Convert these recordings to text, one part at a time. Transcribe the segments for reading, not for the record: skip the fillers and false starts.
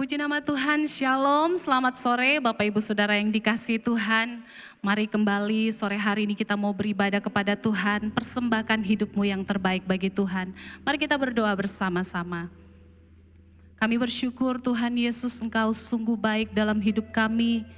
Puji nama Tuhan, Shalom, selamat sore Bapak Ibu Saudara yang dikasihi Tuhan. Mari kembali sore hari ini kita mau beribadah kepada Tuhan, persembahkan hidupmu yang terbaik bagi Tuhan. Mari kita berdoa bersama-sama. Kami bersyukur Tuhan Yesus, Engkau sungguh baik dalam hidup kami.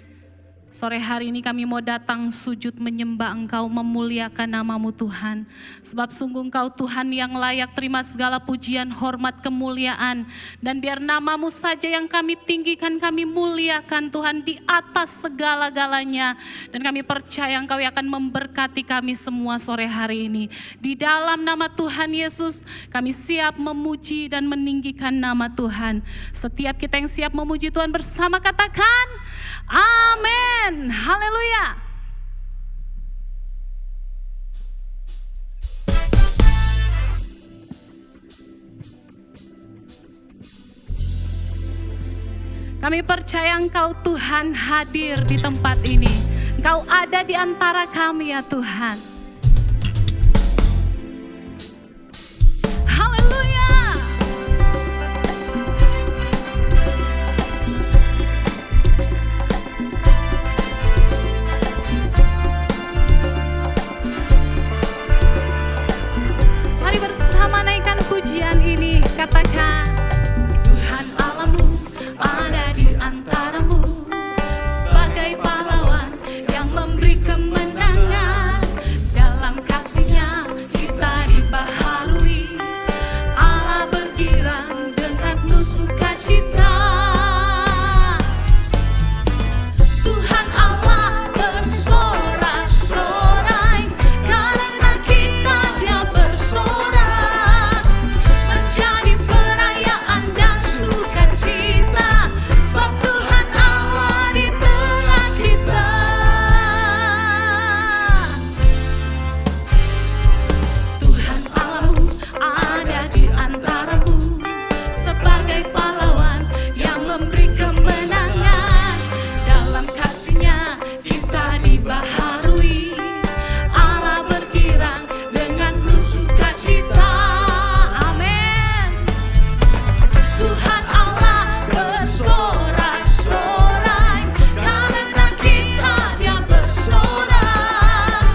Sore hari ini kami mau datang sujud menyembah Engkau, memuliakan nama-Mu Tuhan. Sebab sungguh Engkau Tuhan yang layak terima segala pujian, hormat, kemuliaan. Dan biar nama-Mu saja yang kami tinggikan, kami muliakan Tuhan di atas segala-galanya. Dan kami percaya Engkau akan memberkati kami semua sore hari ini. Di dalam nama Tuhan Yesus, kami siap memuji dan meninggikan nama Tuhan. Setiap kita yang siap memuji Tuhan bersama katakan, amin. Haleluya. Kami percaya Engkau Tuhan hadir di tempat ini. Engkau ada di antara kami ya Tuhan. Haleluya. Mari bersama naikkan pujian ini, katakan Tuhan Allahmu ada di antaramu sebagai pahlawan yang memberi kemenangan. Dalam kasih-Nya kita dibaharui, Allah bergirang dengan penuh sukacita. Tuhan Allah bersorak-sorai karena kita Dia bersorak, menjadi perayaan dan sukacita, sebab Tuhan Allah di tengah kita. Tuhan Allahmu ada di antaramu sebagai pahlawan yang memberi kemenangan. Dalam kasih-Nya kita dibaharui, Allah bergirang dengan penuh sukacita. Amin. Tuhan Allah bersorak-sorai karena kita Dia bersorak,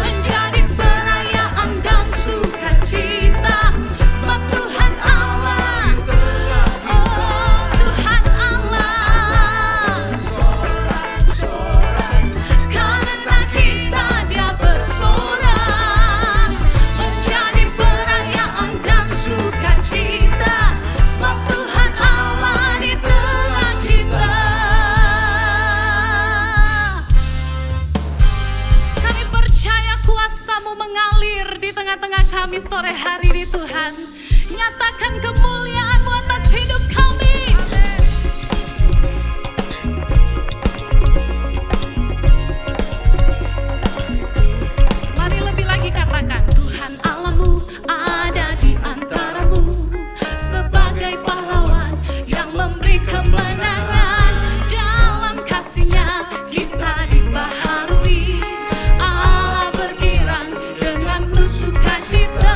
menjadi perayaan dan sukacita, sebab Tuhan Allah, oh Tuhan Allah, karena kita Dia bersorak, menjadi perayaan dan sukacita, sebab Tuhan Allah di tengah kita. Kami percaya kuasa-Mu mengalir di tengah-tengah kami sore hari ini Tuhan. Nyatakan kemuliaan-Mu atas hidup kami. Mari lebih lagi katakan, Tuhan Allahmu ada di antaramu sebagai pahlawan yang memberi kemenangan. Dalam kasih-Nya kita dibaharui, Allah bergirang dengan penuh sukacita.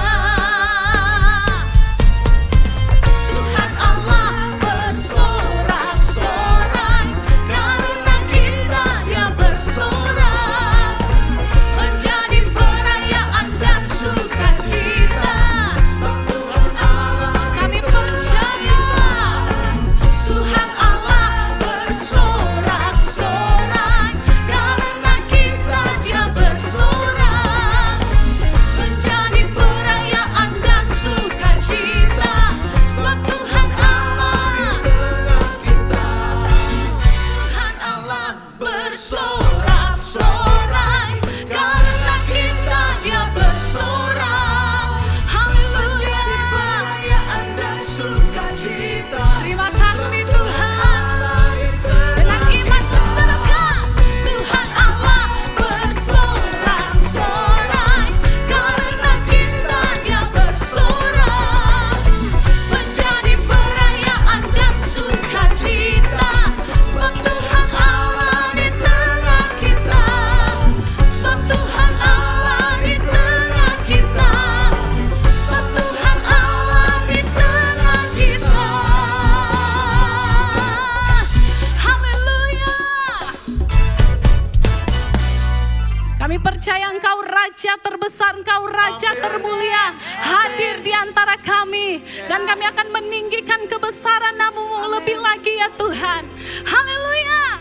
Kami percaya Engkau Raja terbesar, Engkau Raja termulia, hadir di antara kami. Dan kami akan meninggikan kebesaran nama-Mu lebih lagi ya Tuhan. Haleluya.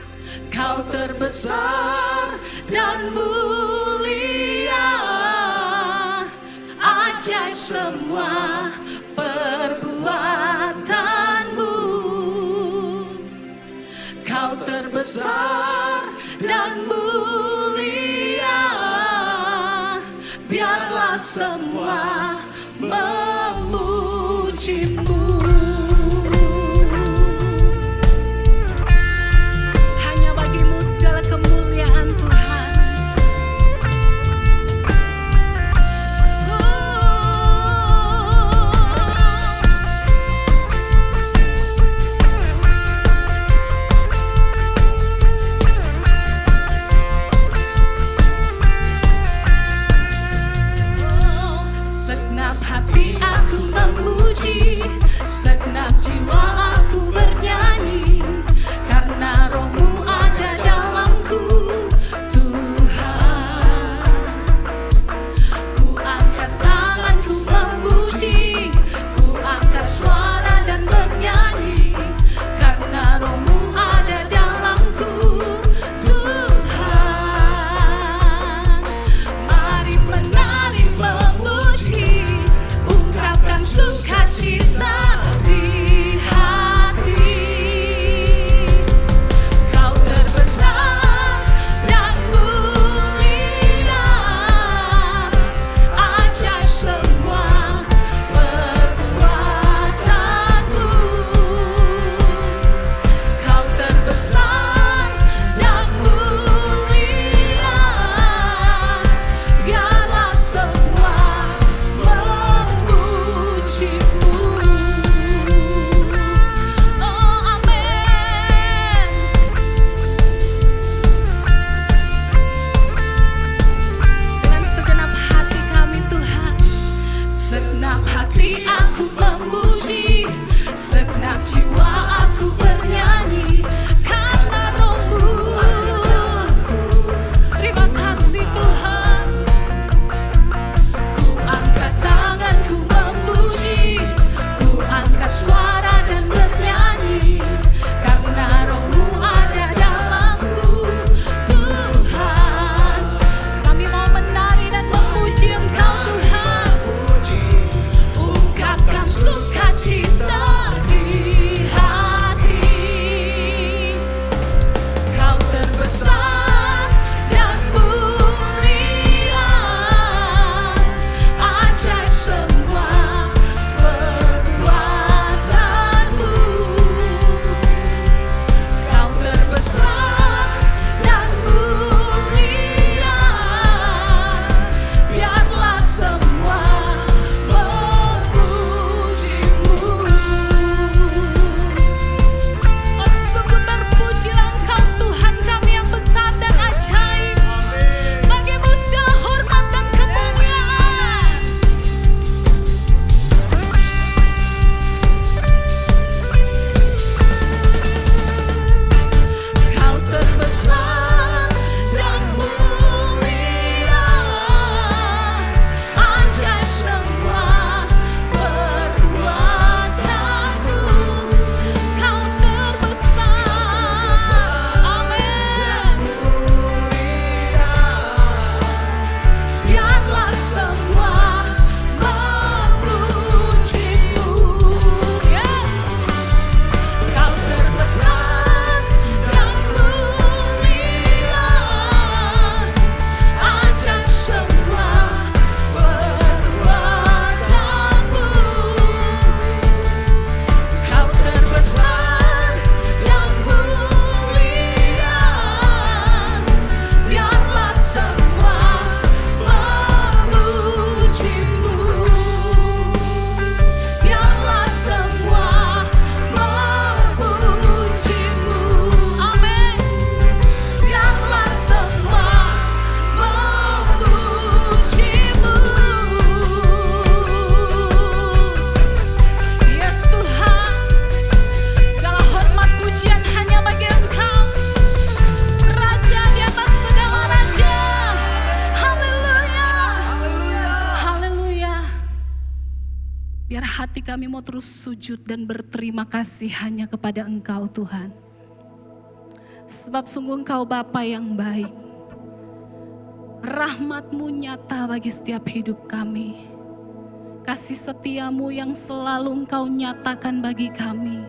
Kau terbesar dan mulia, ajaib semua perbuatan-Mu. Kau terbesar dan mulia, biarlah semua memuji-Mu. Hanya bagi-Mu segala kemuliaan Tuhan. Segenap hati aku memuji, hati kami mau terus sujud dan berterima kasih hanya kepada Engkau Tuhan. Sebab sungguh Engkau Bapa yang baik. Rahmat-Mu nyata bagi setiap hidup kami. Kasih setia-Mu yang selalu Engkau nyatakan bagi kami.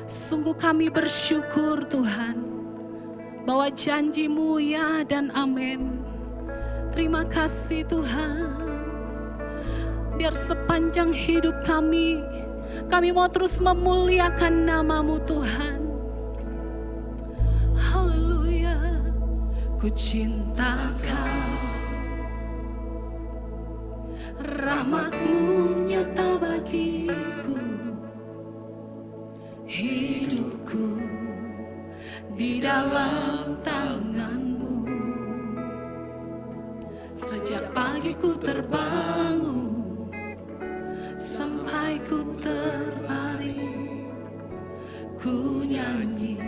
Sungguh kami bersyukur Tuhan, bahwa janji-Mu ya dan amin. Terima kasih Tuhan. Biar sepanjang hidup kami mau terus memuliakan nama-Mu Tuhan. Haleluya. Ku cinta Kau, rahmat-Mu nyata bagiku. Hidupku di dalam tangan-Mu. Sejak pagi ku terbangun sampai ku terbaring, ku nyanyi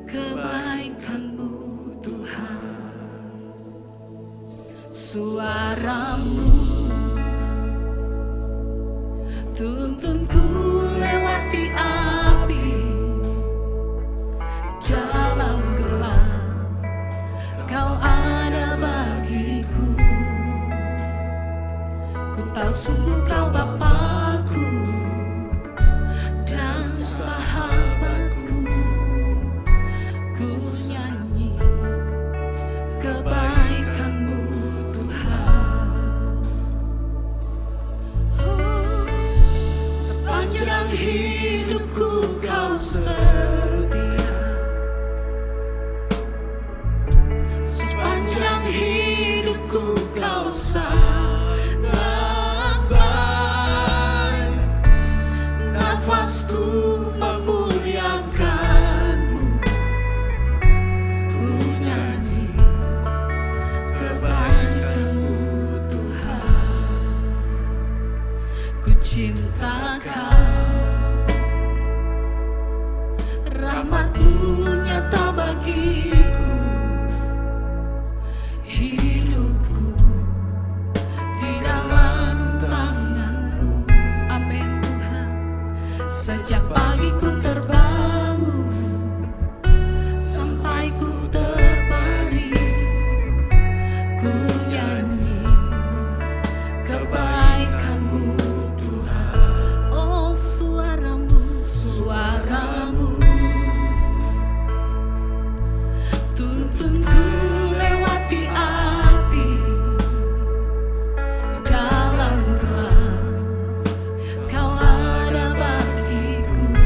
kebaikan-Mu Tuhan. Suara-Mu tuntunku lewati api, dalam gelap Kau ada bagiku. Ku tahu sungguh Kau Bapakku dan sahabatku. Ku nyanyi kebaikan-Mu Tuhan. Oh, sepanjang hidupku Kau setia. Sepanjang hidupku Kau sangat baik. Nafasku memuliakan-Mu. Ku nyanyi kebaikan-Mu Tuhan. Ku cinta Kau, rahmat-Mu nyata bagiku. Hidupku di dalam tangan-Mu. Amin Tuhan. Sejak pagi ku terbangun sampai ku terbaring, ku nyanyi kebaikan-Mu Tuhan. Oh, suara-Mu, suara-Mu tuntunku lewati api, dalam gelap Kau ada bagiku.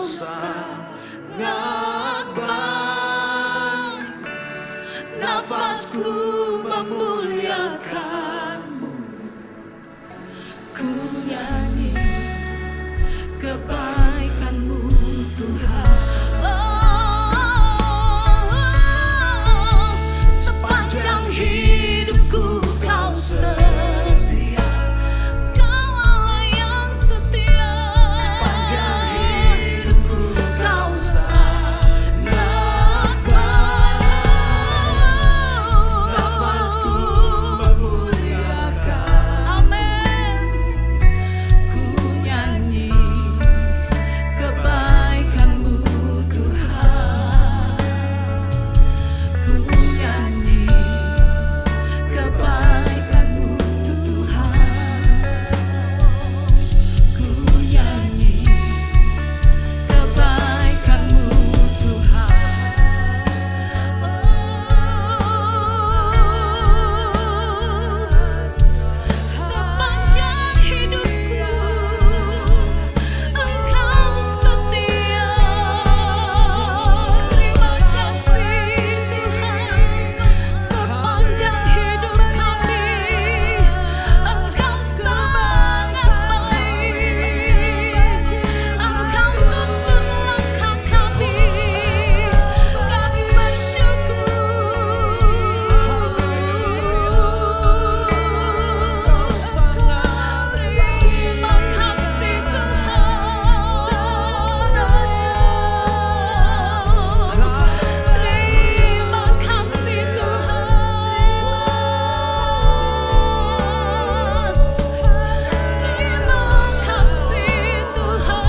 sangat baik. Nafasku memuliakan-Mu, ku nyanyi kebaikan-Mu Tuhan. Sepanjang hidupku Kau setia, Kau Allah yang setia. Sepanjang hidupku Kau sangat baik. Nafasku memuliakan. Amin. Ku nyanyi kebaikan-Mu Tuhan. Ku nyanyi kebaikan-Mu Tuhan. Ku nyanyi kebaikan-Mu Tuhan. Sepanjang hidupku Engkau setia. Terima kasih Tuhan. Sepanjang hidup kami Engkau sangat baik. Engkau tuntun langkah kami. Kami bersyukur. Terima kasih Tuhan. Terima kasih Tuhan. Terima kasih Tuhan.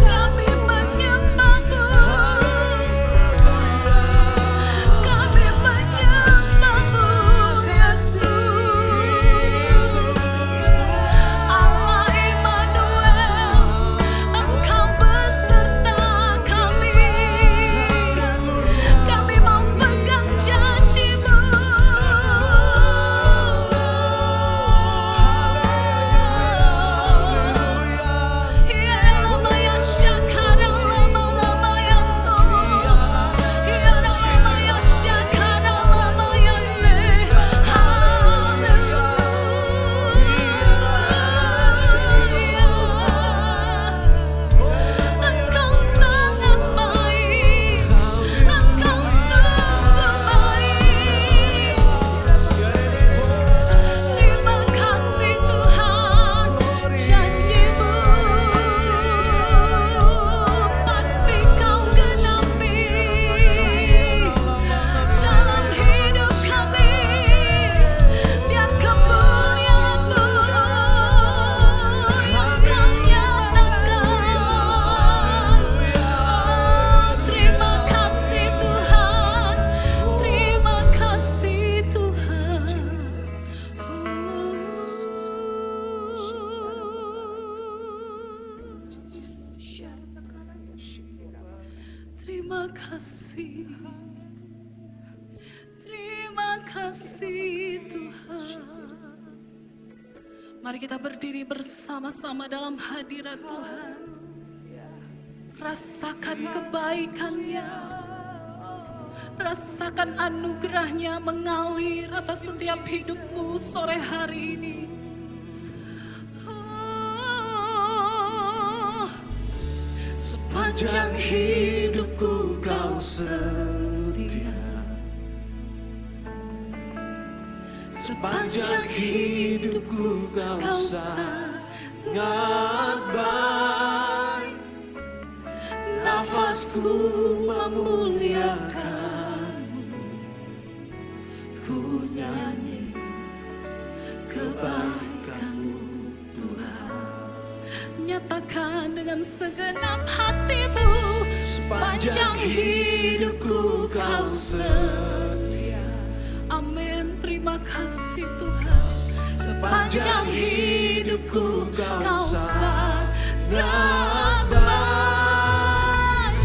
Kami menyembah-Mu. Kami menyembah-Mu, Yesus. Allah Immanuel, Engkau beserta kami. Kami mau pegang janji-Mu. Ya lama ya syakara lama-lama ya so. Ya lama ya syakara lama ya se. Haleluya. Engkau sangat baik. Engkau sungguh baik. Terima kasih Tuhan. Janji-Mu pasti Kau genapi dalam hidup kami. Biar kemuliaan-Mu yang Kau nyatakan. Terima kasih Tuhan. Terima kasih Tuhan. Terima kasih. Terima kasih Tuhan. Mari kita berdiri bersama-sama dalam hadirat Tuhan. Rasakan kebaikan-Nya. Rasakan anugerah-Nya mengalir atas setiap hidupmu sore hari ini. Sepanjang hidupku Kau setia. Sepanjang hidupku Kau sangat baik. Nafasku memuliakan-Mu. Ku nyanyi kebaikan-Mu Tuhan. Nyatakan dengan segenap hatimu. Sepanjang hidupku Kau setia. Amin. Terima kasih Tuhan. Sepanjang hidupku Kau sangat baik.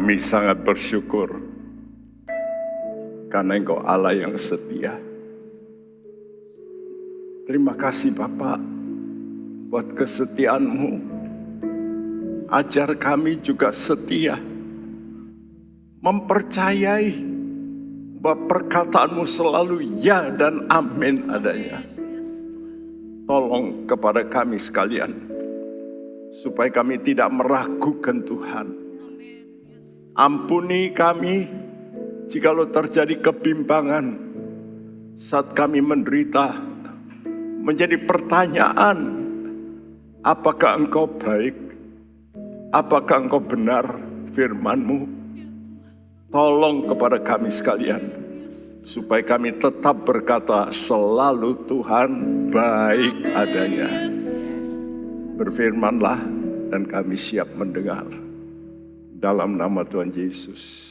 Kami sangat bersyukur karena Engkau Allah yang setia. Terima kasih Bapa buat kesetiaan-Mu. Ajar kami juga setia, mempercayai bahwa perkataan-Mu selalu ya dan amin adanya. Tolong kepada kami sekalian, supaya kami tidak meragukan Tuhan. Ampuni kami jikalau terjadi kebimbangan saat kami menderita, menjadi pertanyaan, apakah Engkau baik? Apakah Engkau benar firman-Mu? Tolong kepada kami sekalian, supaya kami tetap berkata selalu Tuhan baik adanya. Berfirmanlah dan kami siap mendengar. Dalam nama Tuhan Yesus.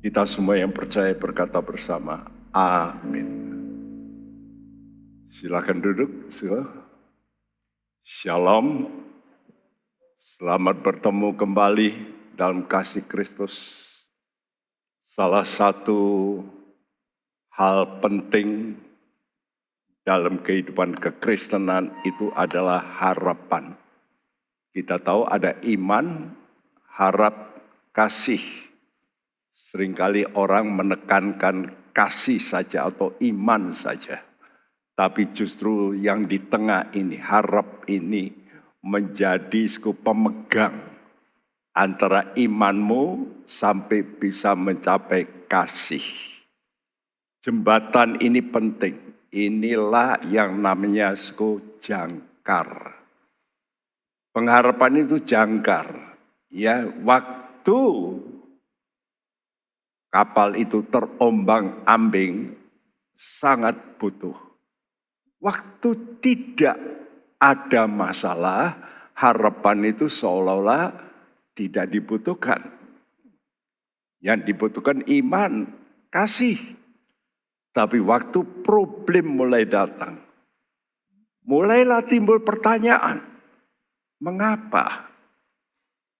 Kita semua yang percaya berkata bersama, amin. Silakan duduk. Shalom. Selamat bertemu kembali dalam kasih Kristus. Salah satu hal penting dalam kehidupan kekristenan itu adalah harapan. Kita tahu ada iman, harap, kasih. Seringkali orang menekankan kasih saja atau iman saja. Tapi justru yang di tengah ini, harap ini menjadi pemegang antara imanmu sampai bisa mencapai kasih. Jembatan ini penting. Inilah yang namanya jangkar. Pengharapan itu jangkar. Ya, waktu kapal itu terombang-ambing sangat butuh. Waktu tidak ada masalah, harapan itu seolah-olah tidak dibutuhkan. Yang dibutuhkan iman, kasih. Tapi waktu problem mulai datang, mulailah timbul pertanyaan. Mengapa?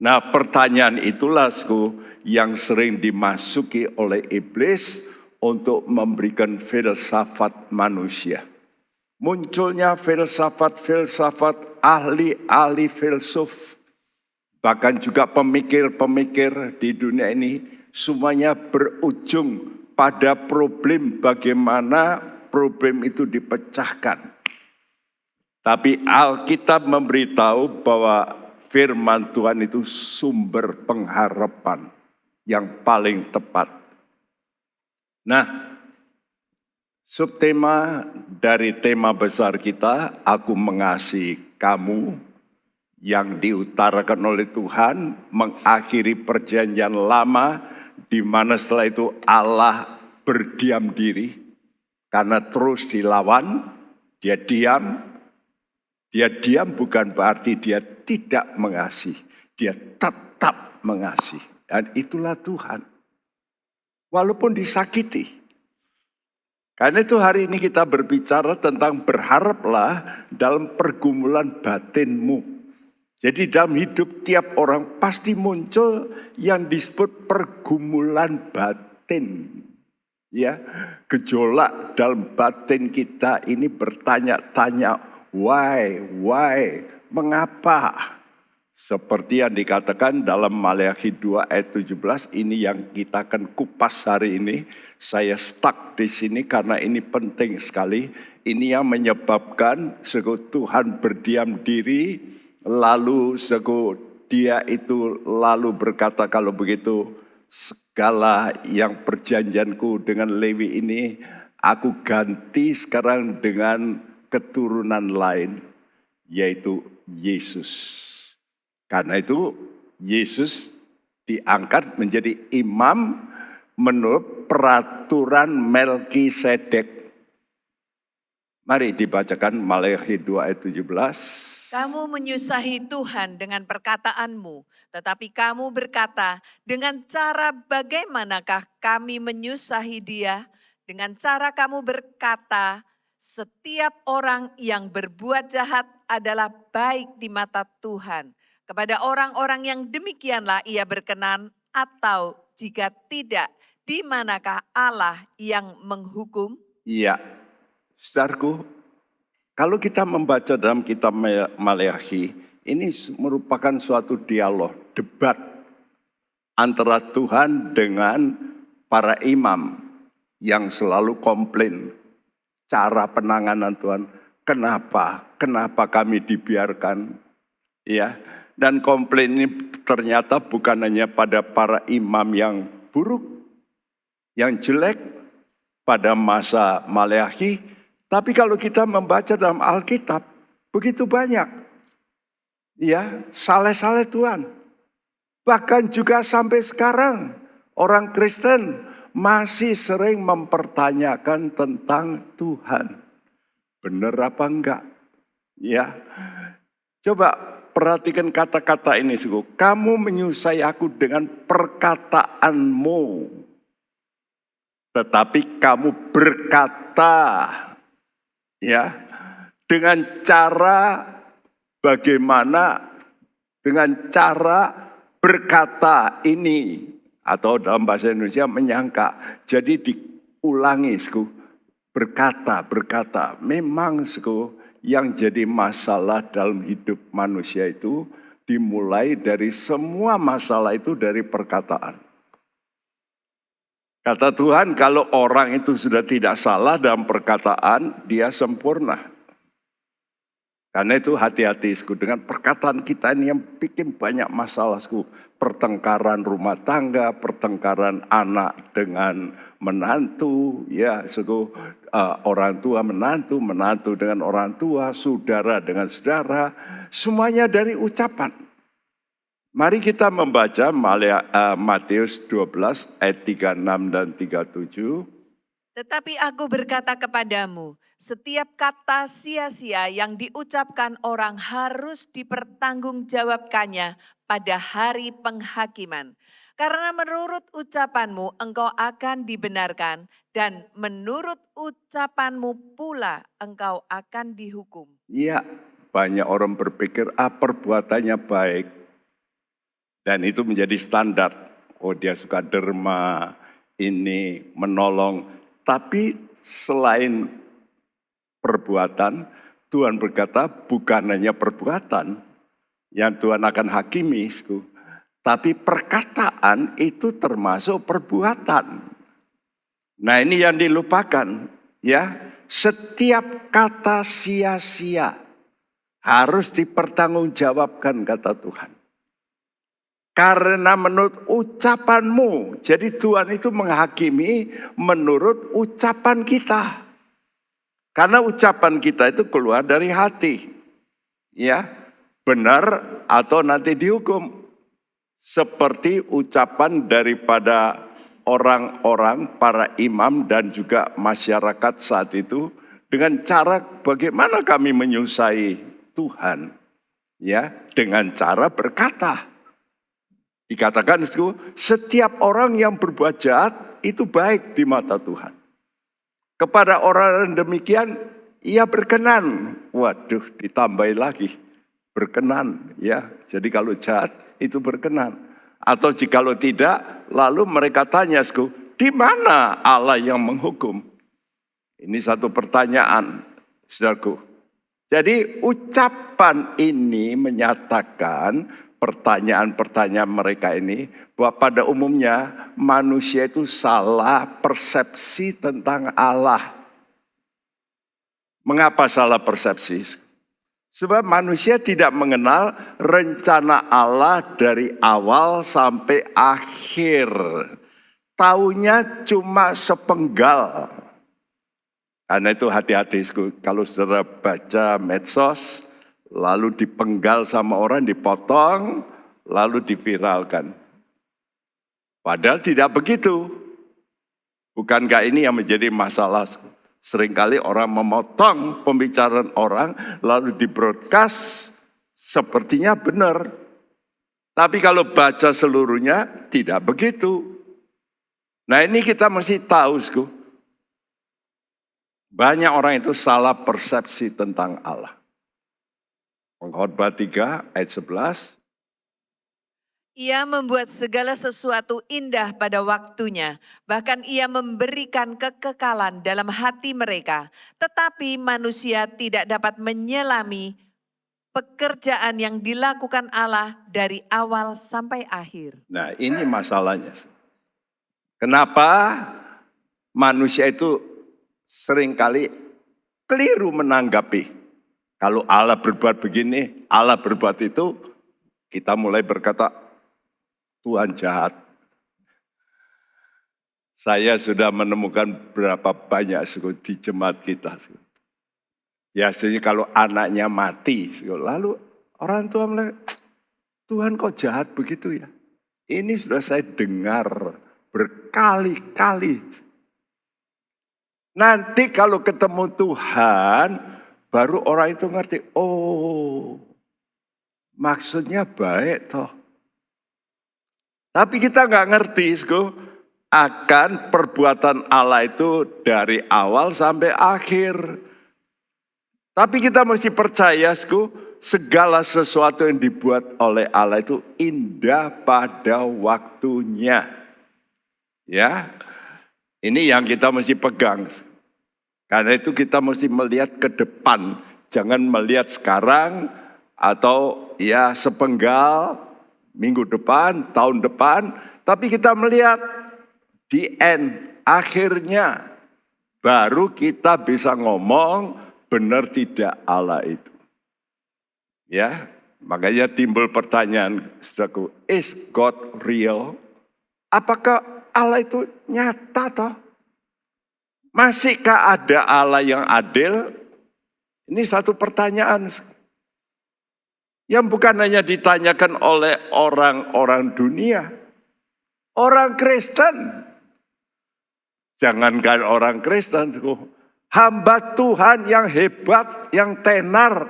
Nah, pertanyaan itulah yang sering dimasuki oleh iblis untuk memberikan filsafat manusia. Munculnya filsafat-filsafat, ahli-ahli filsuf, bahkan juga pemikir-pemikir di dunia ini, semuanya berujung pada problem bagaimana problem itu dipecahkan. Tapi Alkitab memberitahu bahwa firman Tuhan itu sumber pengharapan yang paling tepat. Nah, subtema dari tema besar kita, aku mengasihi kamu, yang diutarakan oleh Tuhan, mengakhiri perjanjian lama, di mana setelah itu Allah berdiam diri, karena terus dilawan, dia diam. Dia diam bukan berarti dia tidak mengasihi. Dia tetap mengasihi. Dan itulah Tuhan. Walaupun disakiti. Karena itu hari ini kita berbicara tentang berharaplah dalam pergumulan batinmu. Jadi dalam hidup tiap orang pasti muncul yang disebut pergumulan batin. Ya, gejolak dalam batin kita ini bertanya-tanya, why, mengapa? Seperti yang dikatakan dalam Maleakhi 2 ayat 17, ini yang kita akan kupas hari ini. Saya stuck di sini karena ini penting sekali. Ini yang menyebabkan Tuhan berdiam diri, lalu dia itu lalu berkata, kalau begitu segala yang perjanjianku dengan Lewi ini aku ganti sekarang dengan keturunan lain, yaitu Yesus. Karena itu Yesus diangkat menjadi imam menurut peraturan Melkisedek. Mari dibacakan Maleakhi 2 ayat 17. Kamu menyusahi Tuhan dengan perkataanmu, tetapi kamu berkata, dengan cara bagaimanakah kami menyusahi Dia? Dengan cara kamu berkata, setiap orang yang berbuat jahat adalah baik di mata Tuhan. Kepada orang-orang yang demikianlah ia berkenan, atau jika tidak, di manakah Allah yang menghukum? Iya, saudaraku, kalau kita membaca dalam kitab Maleakhi, ini merupakan suatu dialog, debat antara Tuhan dengan para imam yang selalu komplain cara penanganan Tuhan. Kenapa kami dibiarkan? Ya, dan komplain ini ternyata bukan hanya pada para imam yang buruk, yang jelek pada masa Maleakhi, tapi kalau kita membaca dalam Alkitab, begitu banyak. Ya, saleh-saleh Tuhan. Bahkan juga sampai sekarang, orang Kristen masih sering mempertanyakan tentang Tuhan. Benar apa enggak? Ya, coba perhatikan kata-kata ini, sungguh. Kamu menyusahai aku dengan perkataanmu, tetapi kamu berkata, ya, dengan cara bagaimana, dengan cara berkata ini, atau dalam bahasa Indonesia menyangka. Jadi diulangi, berkata. Memang yang jadi masalah dalam hidup manusia itu dimulai dari semua masalah itu dari perkataan. Kata Tuhan, kalau orang itu sudah tidak salah dalam perkataan, dia sempurna. Karena itu hati-hati dengan perkataan kita ini yang bikin banyak masalah. Pertengkaran rumah tangga, pertengkaran anak dengan menantu, ya, orang tua menantu, menantu dengan orang tua, saudara dengan saudara, semuanya dari ucapan. Mari kita membaca Matius 12 ayat 36 dan 37. Tetapi aku berkata kepadamu, setiap kata sia-sia yang diucapkan orang harus dipertanggungjawabkannya pada hari penghakiman. Karena menurut ucapanmu engkau akan dibenarkan, dan menurut ucapanmu pula engkau akan dihukum. Iya, banyak orang berpikir perbuatannya baik. Dan itu menjadi standar. Oh, dia suka derma, ini menolong. Tapi selain perbuatan, Tuhan berkata bukan hanya perbuatan yang Tuhan akan hakimi, tapi perkataan itu termasuk perbuatan. Nah, ini yang dilupakan, ya. Setiap kata sia-sia harus dipertanggungjawabkan, kata Tuhan. Karena menurut ucapanmu, jadi Tuhan itu menghakimi menurut ucapan kita. Karena ucapan kita itu keluar dari hati. Ya, benar atau nanti dihukum. Seperti ucapan daripada orang-orang, para imam dan juga masyarakat saat itu. Dengan cara bagaimana kami menyusahi Tuhan. Ya, dengan cara berkata. Dikatakan setiap orang yang berbuat jahat itu baik di mata Tuhan. Kepada orang yang demikian ia berkenan. Waduh, ditambahin lagi. Berkenan, ya. Jadi kalau jahat itu berkenan. Atau jikalau tidak, lalu mereka tanya, di mana Allah yang menghukum? Ini satu pertanyaan, saudaraku. Jadi ucapan ini menyatakan pertanyaan-pertanyaan mereka ini, bahwa pada umumnya manusia itu salah persepsi tentang Allah. Mengapa salah persepsi? Sebab manusia tidak mengenal rencana Allah dari awal sampai akhir. Taunya cuma sepenggal. Karena itu hati-hati, kalau saudara baca medsos, lalu dipenggal sama orang, dipotong, lalu diviralkan. Padahal tidak begitu. Bukankah ini yang menjadi masalah? Seringkali orang memotong pembicaraan orang, lalu di-broadcast, sepertinya benar. Tapi kalau baca seluruhnya, tidak begitu. Nah, ini kita mesti tahu, banyak orang itu salah persepsi tentang Allah. Pengkhotbah 3 ayat 11, Ia membuat segala sesuatu indah pada waktunya, bahkan ia memberikan kekekalan dalam hati mereka. Tetapi manusia tidak dapat menyelami pekerjaan yang dilakukan Allah dari awal sampai akhir. Nah, ini masalahnya. Kenapa manusia itu seringkali keliru menanggapi. Kalau Allah berbuat begini, Allah berbuat itu, kita mulai berkata, Tuhan jahat. Saya sudah menemukan berapa banyak di jemaat kita. Biasanya kalau anaknya mati, lalu orang tua mulai, Tuhan kok jahat begitu ya? Ini sudah saya dengar berkali-kali. Nanti kalau ketemu Tuhan, baru orang itu ngerti, oh maksudnya baik toh. Tapi kita nggak ngerti akan perbuatan Allah itu dari awal sampai akhir. Tapi kita mesti percaya segala sesuatu yang dibuat oleh Allah itu indah pada waktunya. Ya, ini yang kita mesti pegang. Karena itu kita mesti melihat ke depan. Jangan melihat sekarang atau ya sepenggal minggu depan, tahun depan. Tapi kita melihat di end, akhirnya baru kita bisa ngomong benar tidak Allah itu. Ya, makanya timbul pertanyaan, saudaraku, is God real? Apakah Allah itu nyata toh? Masihkah ada Allah yang adil? Ini satu pertanyaan yang bukan hanya ditanyakan oleh orang-orang dunia. Orang Kristen, jangankan orang Kristen, hamba Tuhan yang hebat, yang tenar.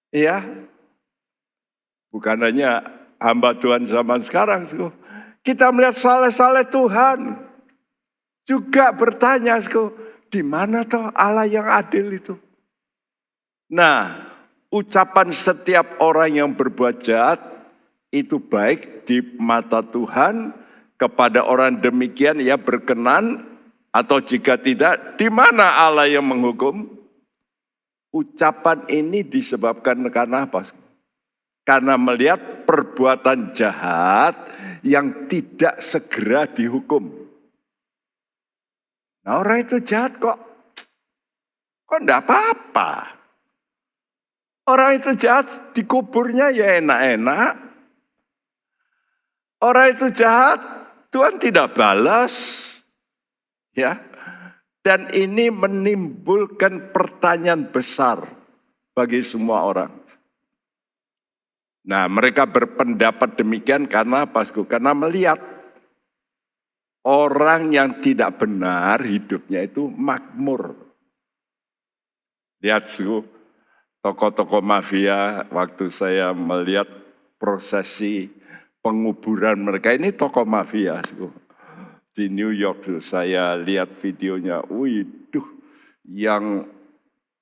Ya, bukan hanya hamba Tuhan zaman sekarang. Kita melihat saleh-saleh Tuhan. Juga bertanya, di mana toh Allah yang adil itu? Nah, ucapan setiap orang yang berbuat jahat itu baik di mata Tuhan. Kepada orang demikian ia berkenan, atau jika tidak, di mana Allah yang menghukum? Ucapan ini disebabkan karena apa? Karena melihat perbuatan jahat yang tidak segera dihukum. Nah, orang itu jahat kok enggak apa-apa. Orang itu jahat dikuburnya ya enak-enak. Orang itu jahat, Tuhan tidak balas. Ya. Dan ini menimbulkan pertanyaan besar bagi semua orang. Nah, mereka berpendapat demikian karena apa? Karena melihat orang yang tidak benar hidupnya itu makmur. Lihat tokoh-tokoh mafia waktu saya melihat prosesi penguburan mereka, ini tokoh mafia. Di New York saya lihat videonya, yang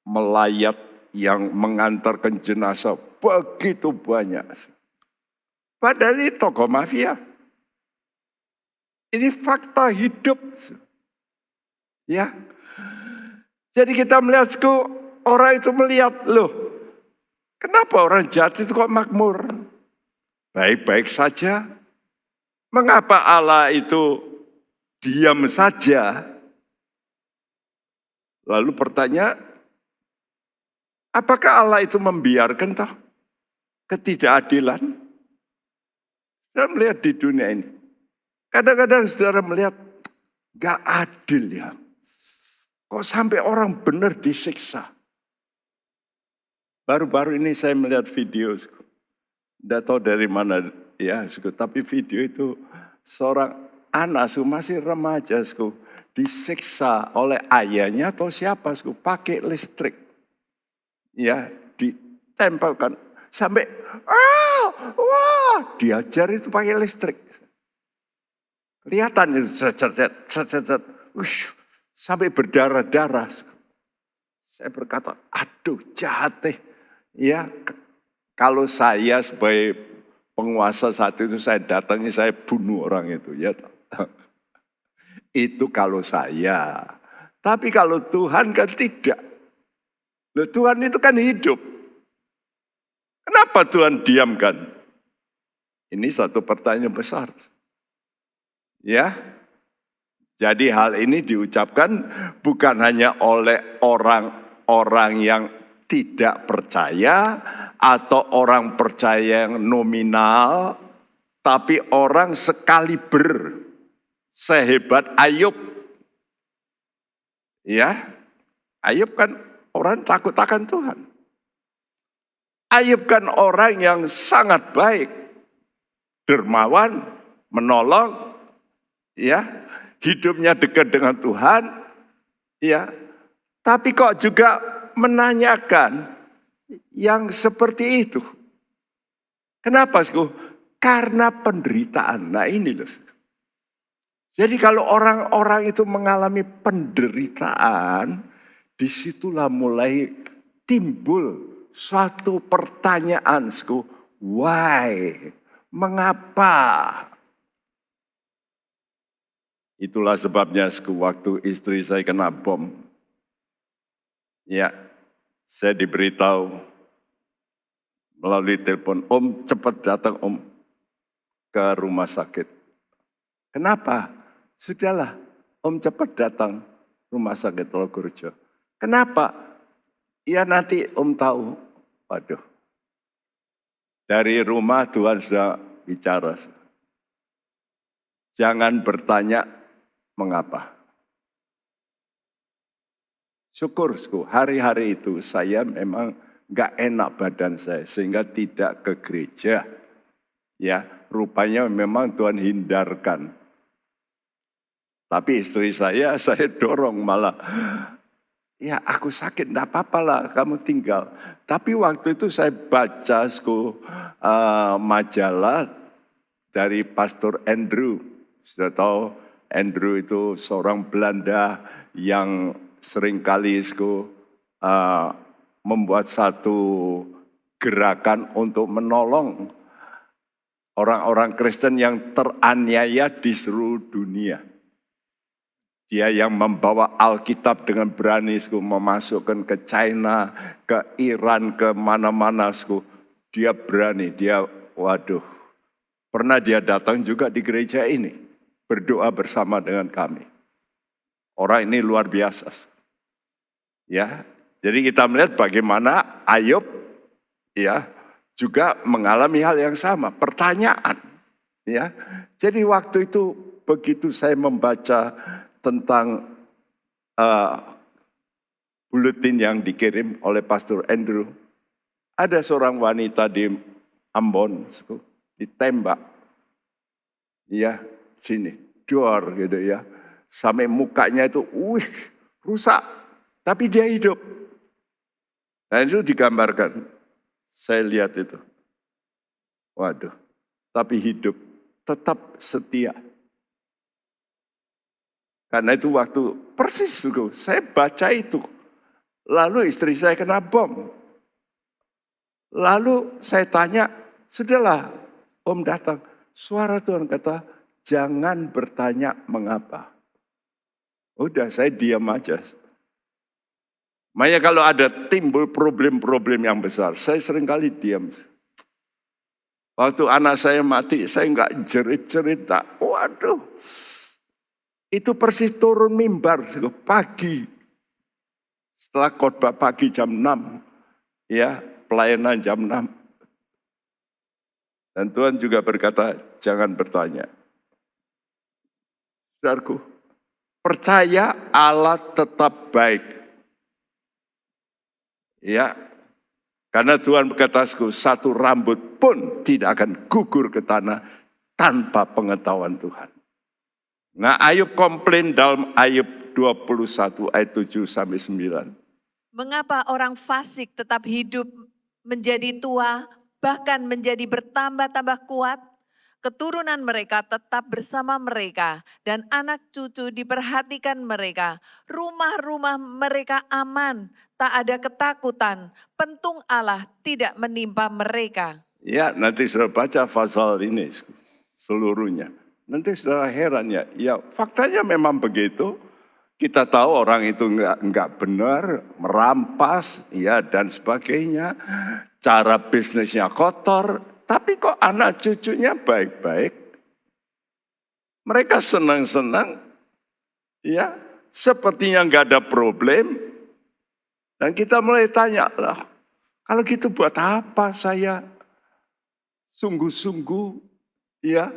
melayat, yang mengantarkan jenazah begitu banyak. Padahal ini tokoh mafia. Ini fakta hidup. Ya. Jadi kita melihat orang itu melihat, loh, kenapa orang jahat itu kok makmur? Baik-baik saja. Mengapa Allah itu diam saja? Lalu pertanyaan, apakah Allah itu membiarkan toh ketidakadilan? Saya melihat di dunia ini. Kadang-kadang saudara melihat gak adil ya. Kok sampai orang benar disiksa? Baru-baru ini saya melihat video. Tidak tahu dari mana ya, tapi video itu seorang anak masih remaja disiksa oleh ayahnya atau siapa pakai listrik. Ya, ditempelkan sampai diajar itu pakai listrik. Kelihatan itu sampai berdarah-darah. Saya berkata, aduh jahat deh. Ya, kalau saya sebagai penguasa saat itu saya datangi, saya bunuh orang itu. Ya, itu kalau saya. Tapi kalau Tuhan kan tidak. Loh, Tuhan itu kan hidup. Kenapa Tuhan diamkan? Ini satu pertanyaan besar. Ya, jadi hal ini diucapkan bukan hanya oleh orang-orang yang tidak percaya atau orang percaya yang nominal, tapi orang sekaliber sehebat Ayub. Ya, Ayub kan orang takut akan Tuhan. Ayub kan orang yang sangat baik, dermawan, menolong, ya, hidupnya dekat dengan Tuhan, ya. Tapi kok juga menanyakan yang seperti itu. Kenapa, Sku? Karena penderitaan. Nah ini loh. Jadi kalau orang-orang itu mengalami penderitaan, disitulah mulai timbul suatu pertanyaan, Sku. Why? Mengapa? Itulah sebabnya waktu istri saya kena bom. Ya, saya diberitahu melalui telepon, Om cepat datang Om ke rumah sakit. Kenapa? Sudahlah, Om cepat datang rumah sakit Logorejo. Kenapa? Ya nanti Om tahu. Waduh, dari rumah Tuhan sudah bicara. Jangan bertanya mengapa. Syukur, hari-hari itu saya memang gak enak badan saya sehingga tidak ke gereja. Ya, rupanya memang Tuhan hindarkan. Tapi istri saya dorong malah. Ya aku sakit, enggak apa-apa lah kamu tinggal. Tapi waktu itu saya baca majalah dari Pastor Andrew. Sudah tahu Andrew itu seorang Belanda yang seringkali membuat satu gerakan untuk menolong orang-orang Kristen yang teraniaya di seluruh dunia. Dia yang membawa Alkitab dengan berani memasukkan ke China, ke Iran, ke mana-mana. Dia berani, waduh. Pernah dia datang juga di gereja ini, berdoa bersama dengan kami. Orang ini luar biasa. Ya, jadi kita melihat bagaimana Ayub ya juga mengalami hal yang sama, pertanyaan. Ya, jadi waktu itu begitu saya membaca tentang buletin yang dikirim oleh Pastor Andrew, ada seorang wanita di Ambon ditembak, ya sini, dor gitu ya, sampai mukanya itu, rusak, tapi dia hidup. Nah itu digambarkan, saya lihat itu, waduh, tapi hidup, tetap setia. Karena itu waktu persis saya baca itu. Lalu istri saya kena bom. Lalu saya tanya, sudahlah Om datang. Suara Tuhan kata, jangan bertanya mengapa. Udah saya diam aja. Makanya kalau ada timbul problem-problem yang besar, saya seringkali diam. Waktu anak saya mati, saya enggak jerit-jerit. Waduh. Itu persis turun mimbar pagi. Setelah khotbah pagi jam 6. Ya, pelayanan jam 6. Dan Tuhan juga berkata, jangan bertanya. Saudaraku, percaya Allah tetap baik. Ya, karena Tuhan berkata, satu rambut pun tidak akan gugur ke tanah tanpa pengetahuan Tuhan. Nah Ayub komplain dalam Ayub 21 ayat 7 sampai 9. Mengapa orang fasik tetap hidup menjadi tua, bahkan menjadi bertambah-tambah kuat? Keturunan mereka tetap bersama mereka dan anak cucu diperhatikan mereka. Rumah-rumah mereka aman, tak ada ketakutan. Pentung Allah tidak menimpa mereka. Ya, nanti saudara baca pasal ini seluruhnya. Nanti saudara heran ya, ya faktanya memang begitu. Kita tahu orang itu enggak benar, merampas, ya dan sebagainya. Cara bisnisnya kotor, tapi kok anak cucunya baik-baik. Mereka senang-senang, ya sepertinya enggak ada problem. Dan kita mulai tanya lah, kalau gitu buat apa saya sungguh-sungguh ya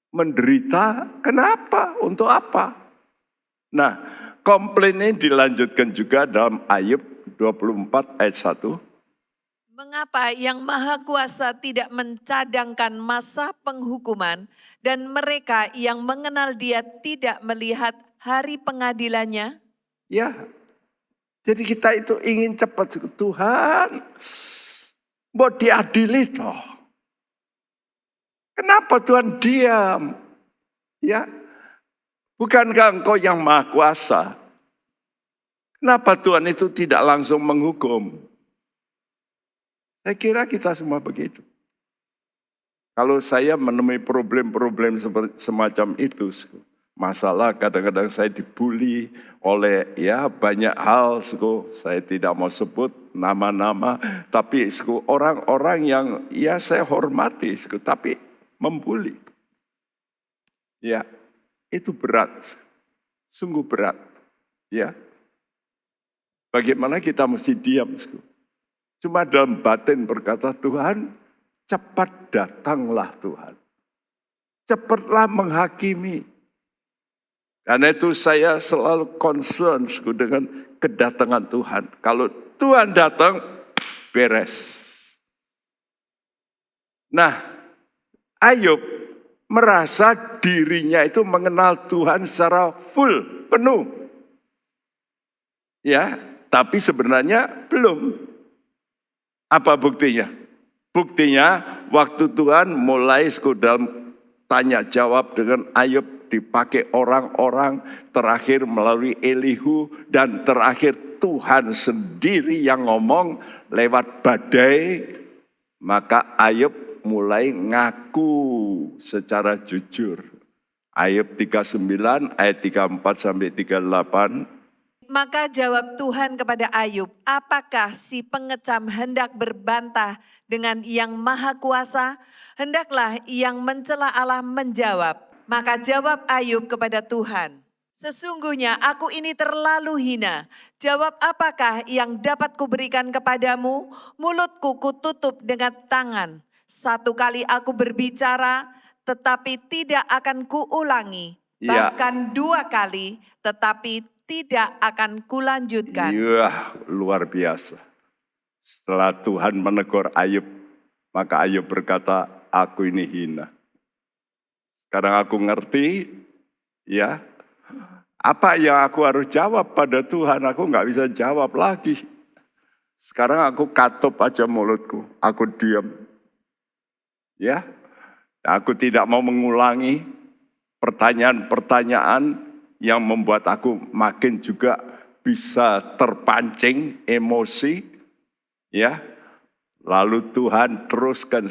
menderita? Kenapa? Untuk apa? Nah, komplain ini dilanjutkan juga dalam Ayub 24 ayat 1. Mengapa Yang Maha Kuasa tidak mencadangkan masa penghukuman dan mereka yang mengenal Dia tidak melihat hari pengadilannya? Ya, jadi kita itu ingin cepat Tuhan, mau diadili toh. Kenapa Tuhan diam? Ya, bukankah Engkau yang Maha Kuasa? Kenapa Tuhan itu tidak langsung menghukum? Saya kira kita semua begitu. Kalau saya menemui problem-problem semacam itu, masalah kadang-kadang saya dibully oleh ya banyak hal, saya tidak mau sebut nama-nama, tapi orang-orang yang ya saya hormati, tapi membuli. Ya, itu berat, sungguh berat. Ya, bagaimana kita mesti diam? Cuma dalam batin berkata, Tuhan, cepat datanglah Tuhan. Cepatlah menghakimi. Karena itu saya selalu concern dengan kedatangan Tuhan. Kalau Tuhan datang, beres. Nah, Ayub merasa dirinya itu mengenal Tuhan secara full, penuh. Ya, tapi sebenarnya belum. Apa buktinya? Buktinya waktu Tuhan mulai dalam tanya jawab dengan Ayub dipakai orang-orang, terakhir melalui Elihu, dan terakhir Tuhan sendiri yang ngomong lewat badai, maka Ayub mulai ngaku secara jujur. Ayub 39 ayat 34 sampai 38. Maka jawab Tuhan kepada Ayub, apakah si pengecam hendak berbantah dengan Yang Maha Kuasa? Hendaklah yang mencela Allah menjawab. Maka jawab Ayub kepada Tuhan, sesungguhnya aku ini terlalu hina. Jawab apakah yang dapat kuberikan kepadamu? Mulutku kututup dengan tangan. Satu kali aku berbicara, tetapi tidak akan kuulangi. Ya. Bahkan 2 kali, tetapi tidak akan kulanjutkan. Iya, luar biasa. Setelah Tuhan menegur Ayub, maka Ayub berkata, aku ini hina. Sekarang aku ngerti, ya, apa yang aku harus jawab pada Tuhan, aku nggak bisa jawab lagi. Sekarang aku katup aja mulutku, aku diam. Ya, aku tidak mau mengulangi pertanyaan-pertanyaan yang membuat aku makin juga bisa terpancing emosi, ya. Lalu Tuhan teruskan,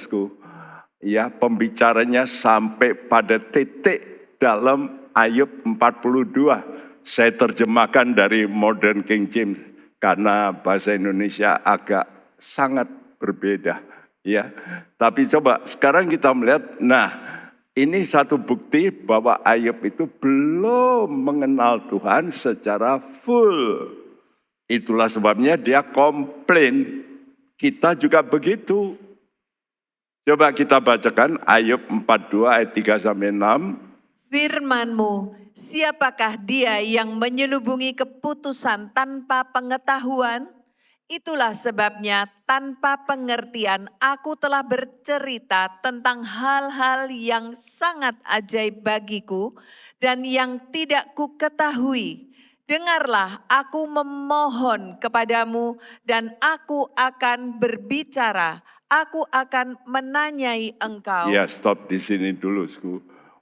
ya pembicaranya sampai pada titik dalam Ayub 42. Saya terjemahkan dari Modern King James karena bahasa Indonesia agak sangat berbeda, ya. Tapi coba sekarang kita melihat, nah. Ini satu bukti bahwa Ayub itu belum mengenal Tuhan secara full. Itulah sebabnya dia komplain. Kita juga begitu. Coba kita bacakan Ayub 42 ayat 3 sampai 6. Firman-Mu, siapakah dia yang menyelubungi keputusan tanpa pengetahuan? Itulah sebabnya tanpa pengertian aku telah bercerita tentang hal-hal yang sangat ajaib bagiku dan yang tidak ku ketahui. Dengarlah, aku memohon kepadamu dan aku akan berbicara. Aku akan menanyai engkau. Ya, stop di sini dulu,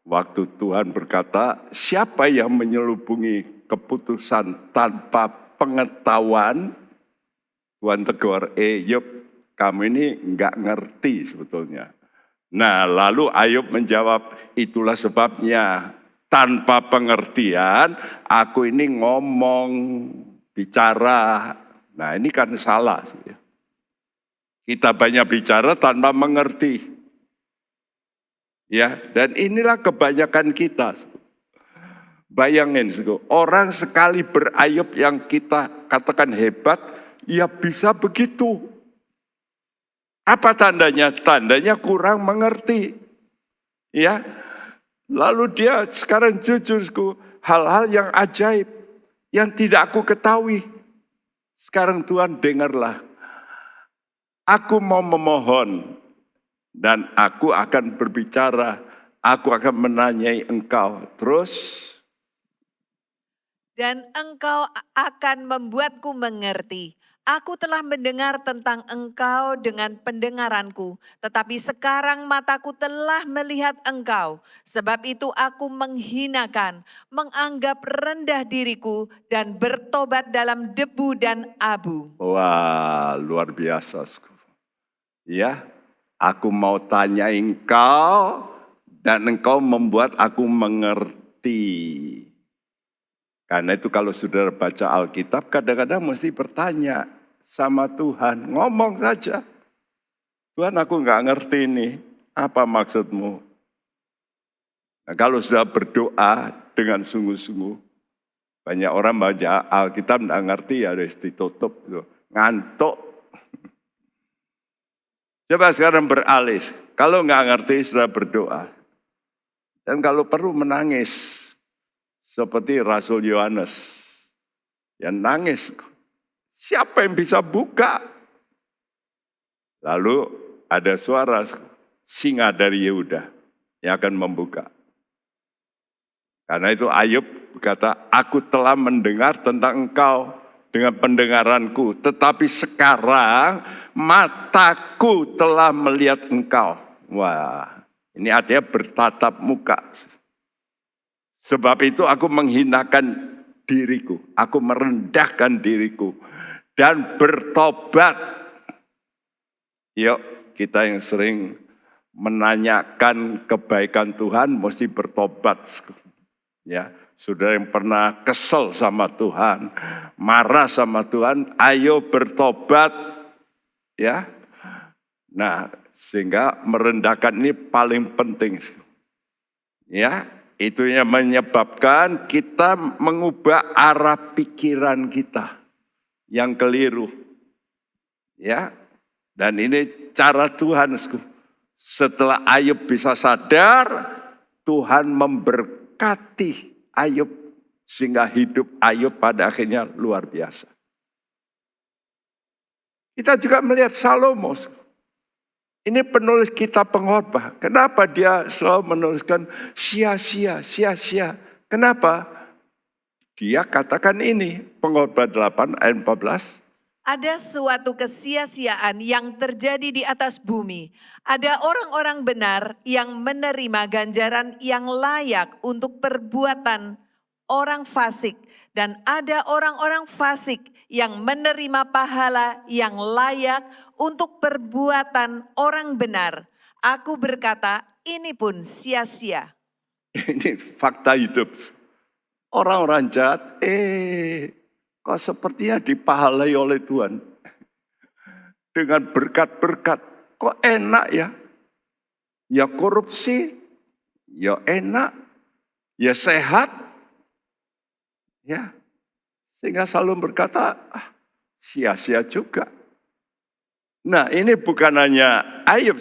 Waktu Tuhan berkata, siapa yang menyelubungi keputusan tanpa pengetahuan? Tuhan tegur, Ayub, kamu ini nggak ngerti sebetulnya. Nah, lalu Ayub menjawab, itulah sebabnya tanpa pengertian aku ini ngomong, bicara. Nah, ini kan salah. Kita banyak bicara tanpa mengerti. Ya, dan inilah kebanyakan kita. Bayangin, orang sekali berayub yang kita katakan hebat, ya bisa begitu. Apa tandanya? Tandanya kurang mengerti. Ya, lalu dia sekarang jujur, hal-hal yang ajaib, yang tidak aku ketahui. Sekarang Tuhan dengarlah, aku mau memohon, dan aku akan berbicara, aku akan menanyai engkau. Terus, dan engkau akan membuatku mengerti. Aku telah mendengar tentang engkau dengan pendengaranku, tetapi sekarang mataku telah melihat engkau. Sebab itu aku menghinakan, menganggap rendah diriku, dan bertobat dalam debu dan abu. wah luar biasa. Ya, aku mau tanya engkau, dan engkau membuat aku mengerti. Karena itu kalau saudara baca Alkitab, kadang-kadang mesti bertanya sama Tuhan, ngomong saja. Tuhan, aku nggak ngerti ini, apa maksudmu? Nah, kalau sudah berdoa dengan sungguh-sungguh, banyak orang baca Alkitab nggak ngerti, ya harus ditutup, ngantuk. Coba sekarang beralih, kalau nggak ngerti sudah berdoa. Dan kalau perlu menangis, seperti Rasul Yohanes, yang nangis. Siapa yang bisa buka? Lalu ada suara singa dari Yehuda yang akan membuka. Karena itu Ayub berkata, aku telah mendengar tentang engkau dengan pendengaranku, tetapi sekarang mataku telah melihat engkau. Wah, ini artinya bertatap muka. Sebab itu aku menghinakan diriku, aku merendahkan diriku, dan bertobat. Yuk, kita yang sering menanyakan kebaikan Tuhan mesti bertobat. Ya, saudara yang pernah kesel sama Tuhan, marah sama Tuhan, ayo bertobat. Ya, nah sehingga merendahkan ini paling penting. Ya, itu yang menyebabkan kita mengubah arah pikiran kita yang keliru. Ya, dan ini cara Tuhan. Setelah Ayub bisa sadar, Tuhan memberkati Ayub sehingga hidup Ayub pada akhirnya luar biasa. Kita juga melihat Salomo. Ini penulis kitab pengkhotbah. Kenapa dia selalu menuliskan sia-sia, sia-sia? Kenapa? Dia katakan ini, pengkhotbah 8 ayat 14. Ada suatu kesia-siaan yang terjadi di atas bumi. Ada orang-orang benar yang menerima ganjaran yang layak untuk perbuatan orang fasik. Dan ada orang-orang fasik yang menerima pahala yang layak untuk perbuatan orang benar. Aku berkata, ini pun sia-sia. Ini fakta hidup. Orang-orang jahat, kok sepertinya dipahalai oleh Tuhan. Dengan berkat-berkat, kok enak ya? Ya korupsi, ya enak, ya sehat. Ya, sehingga selalu berkata, sia-sia juga. Nah ini bukan hanya Ayub,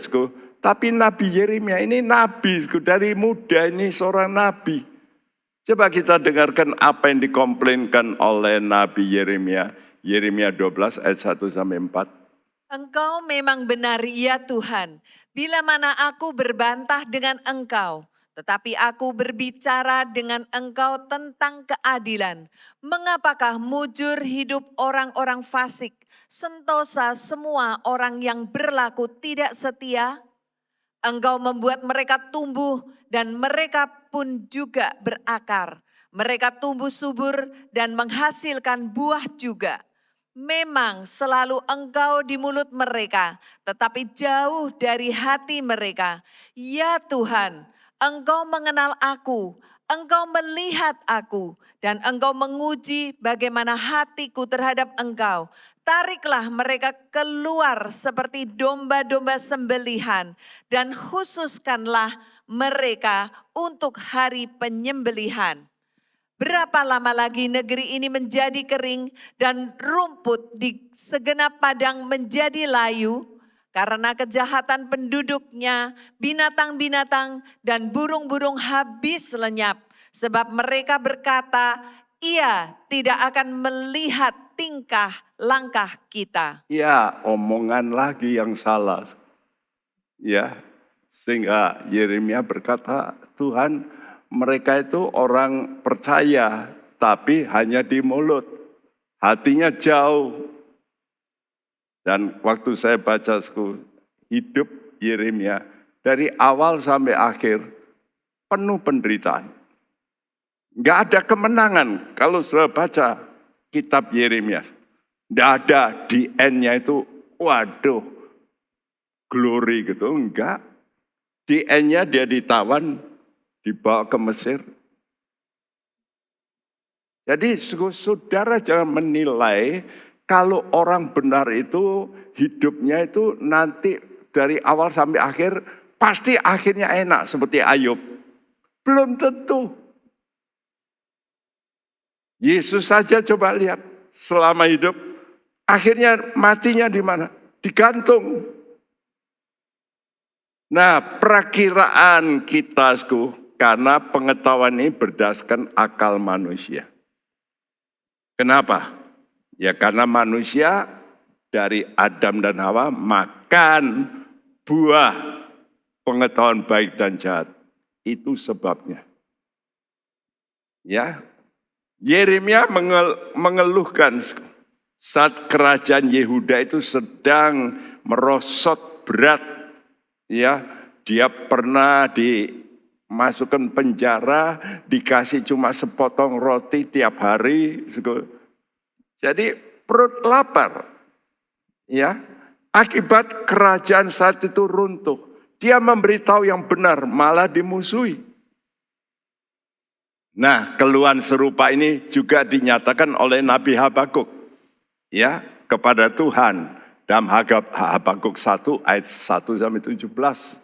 tapi Nabi Yeremia ini nabi, dari muda ini seorang nabi. Coba kita dengarkan apa yang dikomplainkan oleh Nabi Yeremia. Yeremia 12 ayat 1-4. Engkau memang benar ya Tuhan, bila mana aku berbantah dengan engkau. Tetapi aku berbicara dengan engkau tentang keadilan. Mengapakah mujur hidup orang-orang fasik, sentosa semua orang yang berlaku tidak setia? Engkau membuat mereka tumbuh dan mereka pun juga berakar. Mereka tumbuh subur dan menghasilkan buah juga. Memang selalu Engkau di mulut mereka, tetapi jauh dari hati mereka. Ya Tuhan, Engkau mengenal aku, Engkau melihat aku, dan Engkau menguji bagaimana hatiku terhadap Engkau. Tariklah mereka keluar seperti domba-domba sembelihan, dan khususkanlah mereka untuk hari penyembelihan. Berapa lama lagi negeri ini menjadi kering dan rumput di segenap padang menjadi layu? Karena kejahatan penduduknya, binatang-binatang dan burung-burung habis lenyap. Sebab mereka berkata, ia tidak akan melihat tingkah langkah kita. Ya, omongan lagi yang salah. Ya, sehingga Yeremia berkata, Tuhan, mereka itu orang percaya, tapi hanya di mulut. Hatinya jauh. Dan waktu saya baca hidup Yeremia, dari awal sampai akhir, penuh penderitaan. Nggak ada kemenangan kalau sudah baca kitab Yeremia. Nggak ada di end-nya itu, waduh, glory gitu, enggak. Di end-nya dia ditawan, dibawa ke Mesir. Jadi saudara jangan menilai kalau orang benar itu hidupnya itu nanti dari awal sampai akhir pasti akhirnya enak seperti Ayub. Belum tentu. Yesus saja coba lihat selama hidup akhirnya matinya di mana? Digantung. Nah, perakiraan kita karena pengetahuan ini berdasarkan akal manusia. Kenapa? Ya karena manusia dari Adam dan Hawa makan buah pengetahuan baik dan jahat. Itu sebabnya. Ya, Yeremia mengeluhkan saat kerajaan Yehuda itu sedang merosot berat. Ya, dia pernah dimasukkan penjara, dikasih cuma sepotong roti tiap hari. Jadi perut lapar. Ya, akibat kerajaan saat itu runtuh. Dia memberitahu yang benar, malah dimusuhi. Nah, keluhan serupa ini juga dinyatakan oleh Nabi Habakuk. Ya, kepada Tuhan. Dalam Habakuk 1 ayat 1 sampai 17.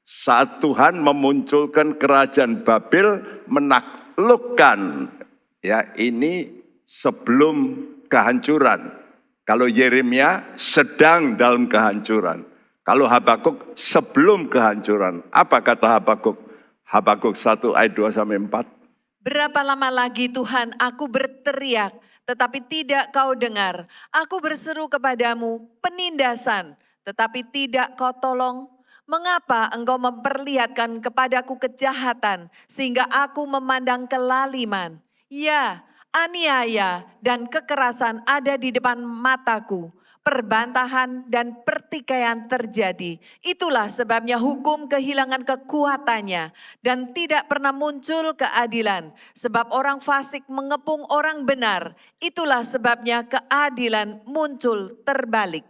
Saat Tuhan memunculkan kerajaan Babel menaklukkan. Ya, ini sebelum kehancuran. Kalau Yeremia sedang dalam kehancuran. Kalau Habakuk sebelum kehancuran. Apa kata Habakuk? Habakuk 1 ayat 2 sampai 4. Berapa lama lagi Tuhan aku berteriak, tetapi tidak kau dengar. Aku berseru kepadamu penindasan, tetapi tidak kau tolong. Mengapa engkau memperlihatkan kepadaku kejahatan, sehingga aku memandang kelaliman? Ya, aniaya dan kekerasan ada di depan mataku. Perbantahan dan pertikaian terjadi. Itulah sebabnya hukum kehilangan kekuatannya dan tidak pernah muncul keadilan. Sebab orang fasik mengepung orang benar. Itulah sebabnya keadilan muncul terbalik.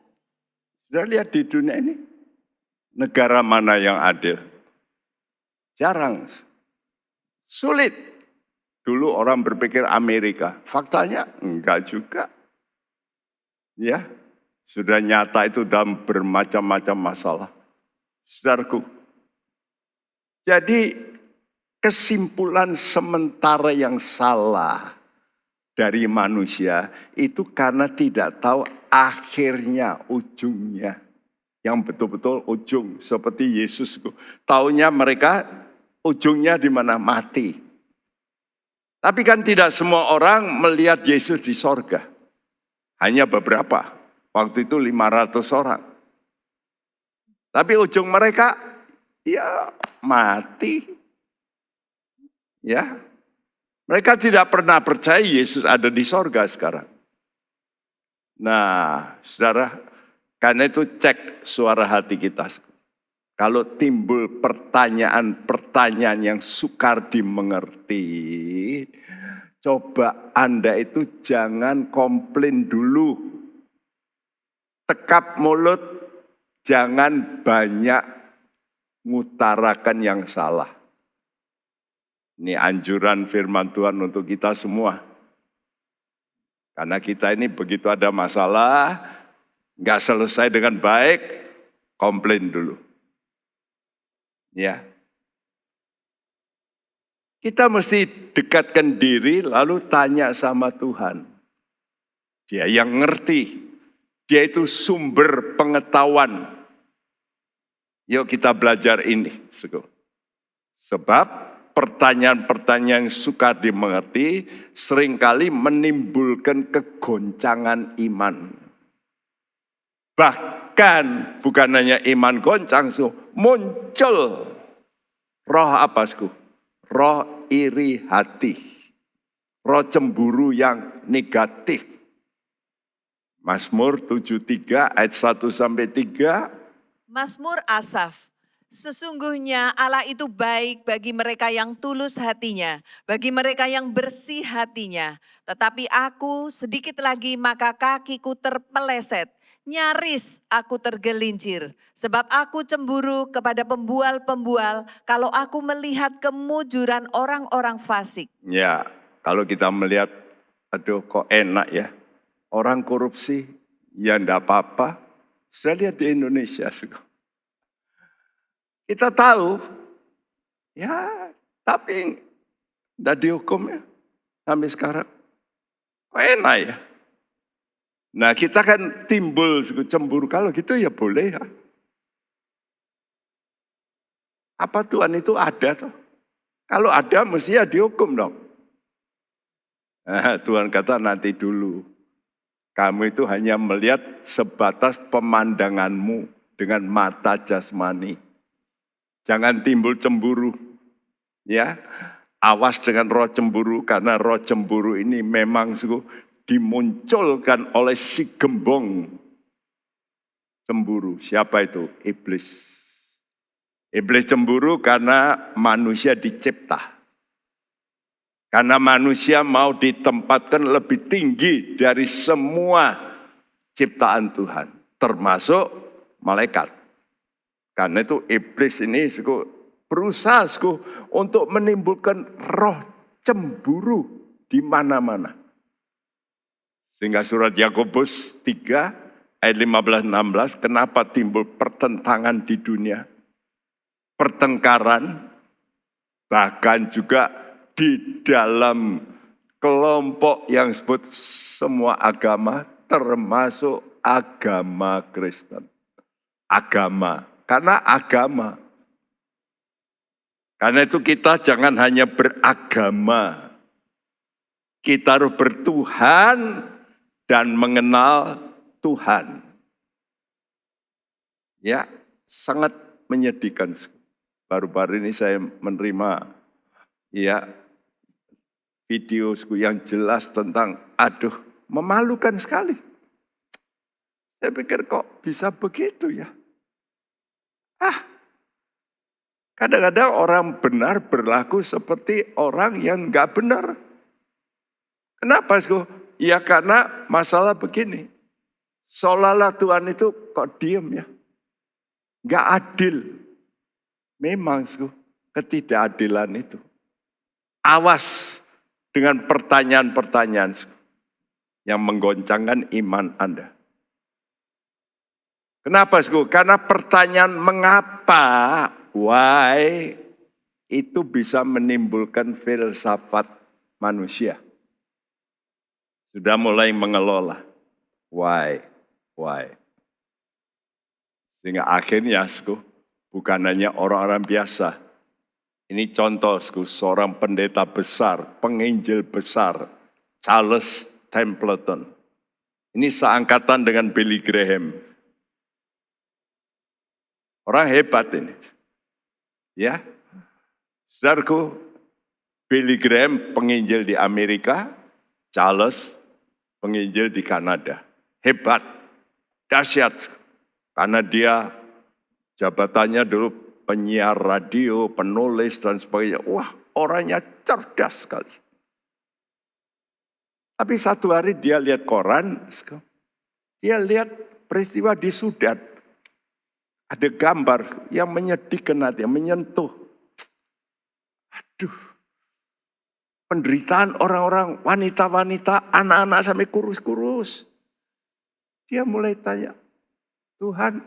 Sudah lihat di dunia ini, negara mana yang adil? Jarang. Sulit. Dulu orang berpikir Amerika, faktanya enggak juga. Ya. Sudah nyata itu dalam bermacam-macam masalah. Saudaraku, jadi kesimpulan sementara yang salah dari manusia itu karena tidak tahu akhirnya, ujungnya. Yang betul-betul ujung, seperti Yesus. Taunya mereka ujungnya di mana? Mati. Tapi kan tidak semua orang melihat Yesus di sorga. Hanya beberapa. Waktu itu 500 orang. Tapi ujung mereka, ya mati. Ya, mereka tidak pernah percaya Yesus ada di sorga sekarang. Nah, saudara, karena itu cek suara hati kita. Kalau timbul pertanyaan-pertanyaan yang sukar dimengerti, coba Anda itu jangan komplain dulu. tekap mulut, jangan banyak ngutarakan yang salah. Ini anjuran firman Tuhan untuk kita semua. Karena kita ini begitu ada masalah, nggak selesai dengan baik, komplain dulu. Ya. Kita mesti dekatkan diri lalu tanya sama Tuhan. Dia yang ngerti. Dia itu sumber pengetahuan. Yuk kita belajar ini. Sebab pertanyaan-pertanyaan yang sukar dimengerti seringkali menimbulkan kegoncangan iman. Bahkan bukan hanya iman goncang, muncul roh apa? Roh iri hati. Roh cemburu yang negatif. Mazmur 73 ayat 1-3. Mazmur Asaf. Sesungguhnya Allah itu baik bagi mereka yang tulus hatinya, bagi mereka yang bersih hatinya. Tetapi aku sedikit lagi maka kakiku terpeleset, nyaris aku tergelincir. Sebab aku cemburu kepada pembual-pembual kalau aku melihat kemujuran orang-orang fasik. Ya, kalau kita melihat, aduh kok enak ya. Orang korupsi, ya enggak apa-apa. Saya lihat di Indonesia. Kita tahu, ya tapi enggak dihukum ya sampai sekarang. Kok enak ya? Nah kita kan timbul cemburu, kalau gitu ya boleh ya. Apa Tuhan itu ada toh? Kalau ada mesti ya dihukum dong. Nah, Tuhan kata nanti dulu. Kamu itu hanya melihat sebatas pemandanganmu dengan mata jasmani. Jangan timbul cemburu. Ya, awas dengan roh cemburu karena roh cemburu ini memang dimunculkan oleh si gembong cemburu. Siapa itu? Iblis. Iblis cemburu karena manusia dicipta. Karena manusia mau ditempatkan lebih tinggi dari semua ciptaan Tuhan. Termasuk malaikat. Karena itu iblis ini berusaha untuk menimbulkan roh cemburu di mana-mana. Sehingga surat Yakobus 3 ayat 15-16, kenapa timbul pertentangan di dunia? Pertengkaran, bahkan juga di dalam kelompok yang disebut semua agama, termasuk agama Kristen. Agama, karena agama. Karena itu kita jangan hanya beragama. Kita harus bertuhan dan mengenal Tuhan. Ya, sangat menyedihkan. Baru-baru ini saya menerima video yang jelas tentang, memalukan sekali. Saya pikir kok bisa begitu ya. Kadang-kadang orang benar berlaku seperti orang yang gak benar. Kenapa? Ya karena masalah begini. Seolah-olah Tuhan itu kok diem ya. Gak adil. Memang ketidakadilan itu. Awas dengan pertanyaan-pertanyaan yang menggoncangkan iman Anda. Kenapa? Karena pertanyaan mengapa, why, itu bisa menimbulkan filsafat manusia. Sudah mulai mengelola. Why? Sehingga akhirnya, bukan hanya orang-orang biasa. Ini contoh, seorang pendeta besar, penginjil besar, Charles Templeton. Ini seangkatan dengan Billy Graham. Orang hebat ini. Ya, saudaraku, Billy Graham penginjil di Amerika, Charles penginjil di Kanada. Hebat, dahsyat. Karena dia jabatannya dulu penyiar radio, penulis dan sebagainya. Wah, orangnya cerdas sekali. Tapi satu hari dia lihat koran, dia lihat peristiwa di Sudan. Ada gambar yang menyedihkan hati, yang menyentuh. Aduh, penderitaan orang-orang, wanita-wanita, anak-anak sampai kurus-kurus. Dia mulai tanya, Tuhan,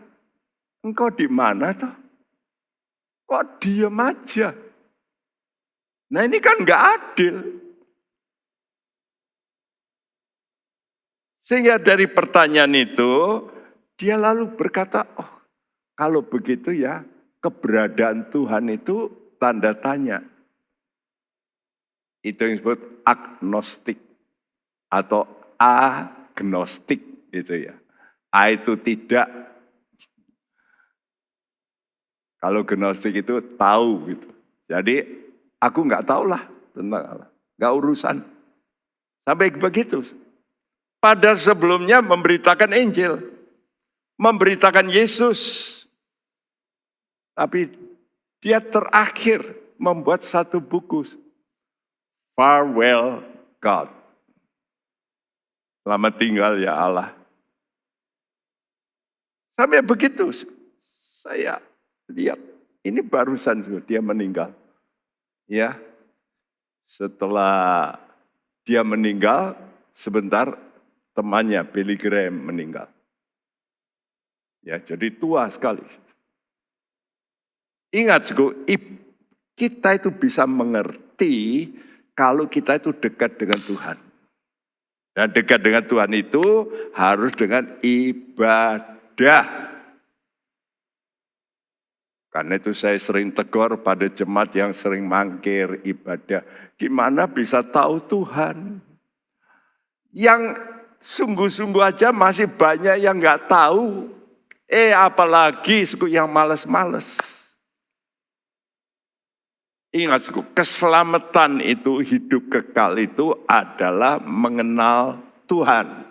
engkau di mana toh? Kok diam aja? Nah ini kan nggak adil. Sehingga dari pertanyaan itu, dia lalu berkata, oh kalau begitu ya, keberadaan Tuhan itu tanda tanya. Itu yang disebut agnostik atau agnostik gitu ya. A itu tidak. Kalau gnostik itu tahu gitu. Jadi aku nggak tahu lah tentang Allah. Nggak urusan. Sampai begitu. Pada sebelumnya memberitakan Injil. Memberitakan Yesus. Tapi dia terakhir membuat satu buku. Farewell God. Selamat tinggal ya Allah. Sampai begitu saya lihat ini barusan dia meninggal. Ya. Setelah dia meninggal, sebentar temannya Billy Graham meninggal. Ya, jadi tua sekali. Ingat, kita itu bisa mengerti kalau kita itu dekat dengan Tuhan. Dan dekat dengan Tuhan itu harus dengan ibadah. Karena itu saya sering tegur pada jemaat yang sering mangkir ibadah. Gimana bisa tahu Tuhan? Yang sungguh-sungguh aja masih banyak yang nggak tahu. Apalagi yang malas-malas. Ingat, keselamatan itu, hidup kekal itu adalah mengenal Tuhan.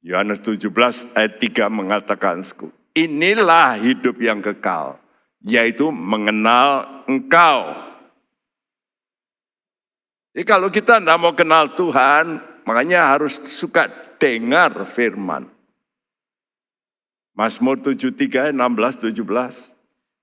Yohanes 17 ayat 3 mengatakan, inilah hidup yang kekal, yaitu mengenal Engkau. Jadi kalau kita tidak mau kenal Tuhan, makanya harus suka dengar firman. Mazmur 73, 16, 17.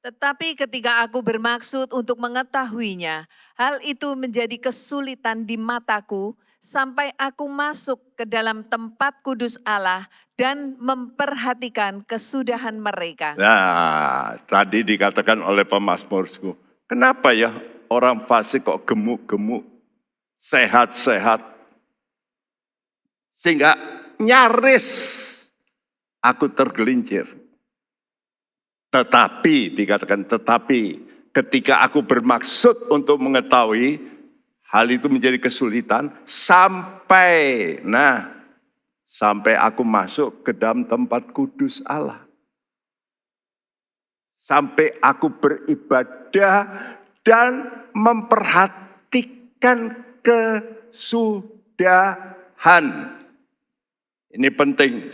Tetapi ketika aku bermaksud untuk mengetahuinya, hal itu menjadi kesulitan di mataku sampai aku masuk ke dalam tempat kudus Allah dan memperhatikan kesudahan mereka. Nah, tadi dikatakan oleh pemazmurku, kenapa ya orang fasik kok gemuk-gemuk, sehat-sehat, sehingga nyaris aku tergelincir. Tetapi, dikatakan tetapi, ketika aku bermaksud untuk mengetahui, hal itu menjadi kesulitan sampai aku masuk ke dalam tempat kudus Allah. Sampai aku beribadah dan memperhatikan kesudahan. Ini penting.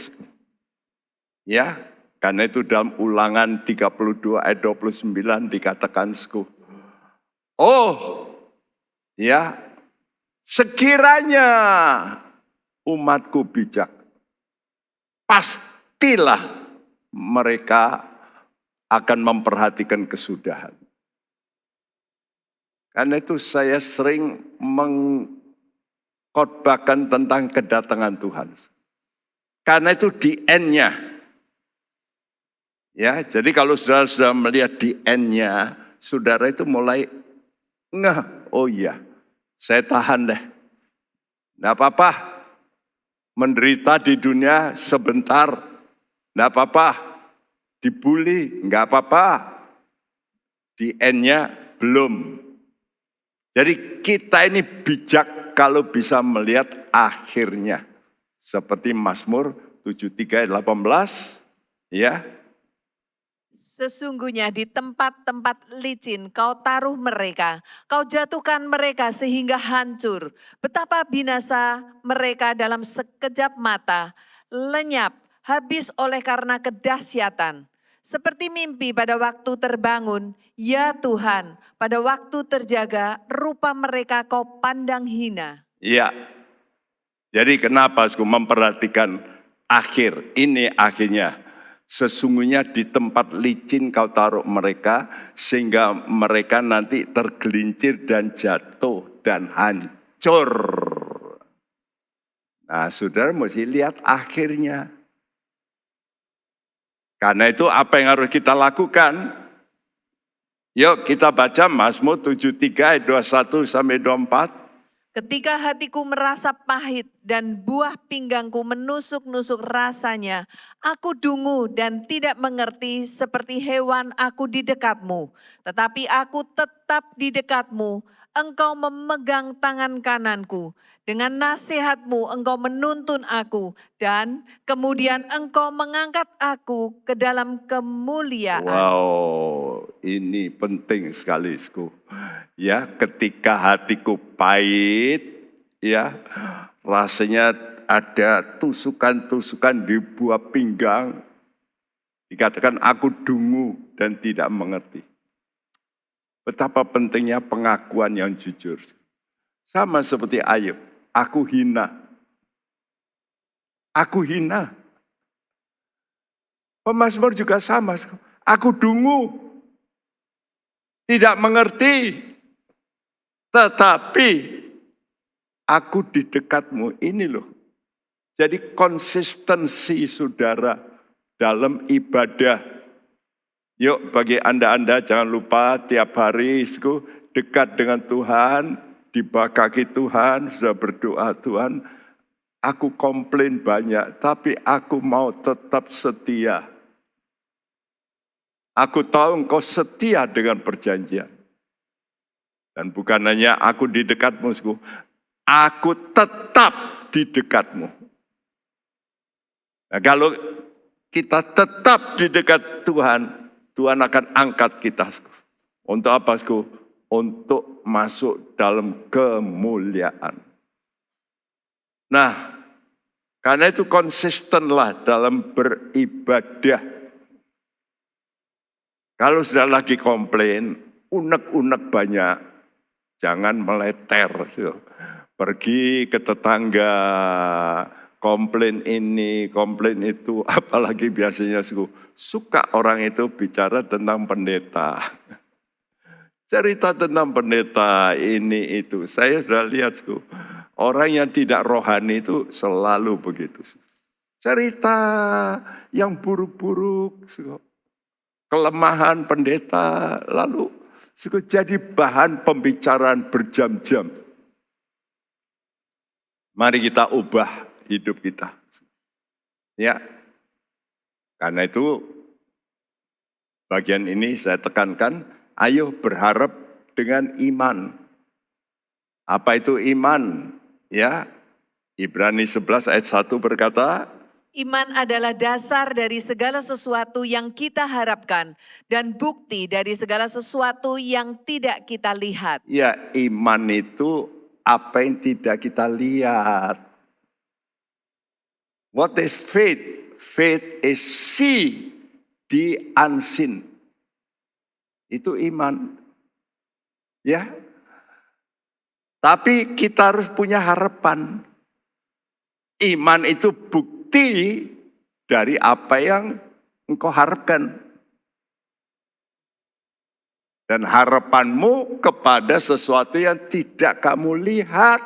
Ya. Karena itu dalam Ulangan 32 ayat 29 dikatakan, sekiranya umatku bijak, pastilah mereka akan memperhatikan kesudahan. Karena itu saya sering mengkhotbahkan tentang kedatangan Tuhan. Karena itu di N-nya. Ya, jadi kalau saudara sudah melihat di N-nya, saudara itu mulai oh iya, saya tahan deh. Nggak apa-apa, menderita di dunia sebentar, nggak apa-apa, dibully, nggak apa-apa. Di N-nya belum. Jadi kita ini bijak kalau bisa melihat akhirnya. Seperti Mazmur 73 ayat 18, ya. Sesungguhnya di tempat-tempat licin kau taruh mereka, kau jatuhkan mereka sehingga hancur. Betapa binasa mereka dalam sekejap mata, lenyap, habis oleh karena kedahsyatan. Seperti mimpi pada waktu terbangun, ya Tuhan, pada waktu terjaga, rupa mereka kau pandang hina. Iya, jadi kenapa aku memperhatikan akhir, ini akhirnya. Sesungguhnya di tempat licin kau taruh mereka, sehingga mereka nanti tergelincir dan jatuh dan hancur. Nah, saudara mesti lihat akhirnya. Karena itu apa yang harus kita lakukan? Yuk kita baca Mazmur 73 ayat 21 sampai 24. Ketika hatiku merasa pahit dan buah pinggangku menusuk-nusuk rasanya, aku dungu dan tidak mengerti seperti hewan aku di dekatmu. Tetapi aku tetap di dekatmu, engkau memegang tangan kananku. Dengan nasihatmu engkau menuntun aku dan kemudian engkau mengangkat aku ke dalam kemuliaan. Wow, ini penting sekali. Ya, ketika hatiku pahit, ya, rasanya ada tusukan-tusukan di buah pinggang. Dikatakan aku dungu dan tidak mengerti. Betapa pentingnya pengakuan yang jujur. Sama seperti Ayub, aku hina. Aku hina. Pemazmur juga sama, aku dungu. Tidak mengerti. Tetapi aku di dekatmu, ini loh. Jadi konsistensi saudara dalam ibadah. Yuk bagi Anda jangan lupa tiap hari dekat dengan Tuhan, dibakaki Tuhan, sudah berdoa Tuhan. Aku komplain banyak, tapi aku mau tetap setia. Aku tahu engkau setia dengan perjanjian. Dan bukan hanya aku di dekatmu, aku tetap di dekatmu. Nah, kalau kita tetap di dekat Tuhan, Tuhan akan angkat kita. Untuk apa? Untuk masuk dalam kemuliaan. Nah, karena itu konsistenlah dalam beribadah. Kalau sudah lagi komplain, unek-unek banyak, jangan meleter. Pergi ke tetangga, komplain ini, komplain itu, apalagi biasanya suka orang itu bicara tentang pendeta. Cerita tentang pendeta ini itu, saya sudah lihat orang yang tidak rohani itu selalu begitu. Cerita yang buruk-buruk, kelemahan pendeta, lalu jadi bahan pembicaraan berjam-jam. Mari kita ubah hidup kita. Ya, karena itu bagian ini saya tekankan, ayo berharap dengan iman. Apa itu iman? Ya, Ibrani 11 ayat 1 berkata, iman adalah dasar dari segala sesuatu yang kita harapkan dan bukti dari segala sesuatu yang tidak kita lihat. Ya, iman itu apa yang tidak kita lihat. What is faith? Faith is see the unseen. Itu iman. Ya. Tapi kita harus punya harapan. Iman itu bukti dari apa yang engkau harapkan. Dan harapanmu kepada sesuatu yang tidak kamu lihat.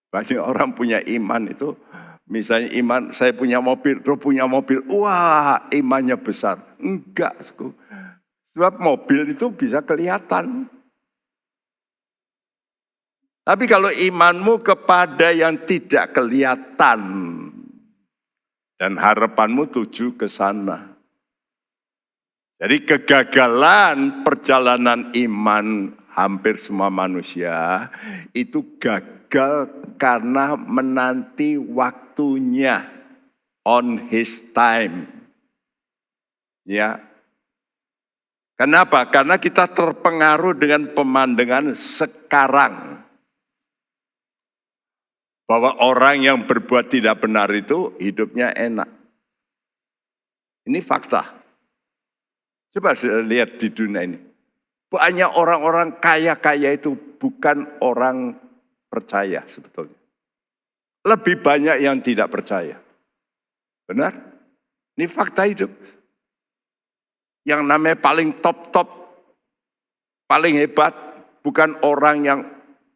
Banyak orang punya iman itu, misalnya iman, saya punya mobil, Roh punya mobil, wah imannya besar. Enggak, sebab mobil itu bisa kelihatan. Tapi kalau imanmu kepada yang tidak kelihatan, dan harapanmu tuju ke sana. Jadi kegagalan perjalanan iman hampir semua manusia itu gagal karena menanti waktunya on his time. Ya. Kenapa? Karena kita terpengaruh dengan pemandangan sekarang. Bahwa orang yang berbuat tidak benar itu hidupnya enak. Ini fakta. Coba lihat di dunia ini. Banyak orang-orang kaya-kaya itu bukan orang percaya sebetulnya. lebih banyak yang tidak percaya. Benar? Ini fakta hidup. Yang namanya paling top, paling hebat, bukan orang yang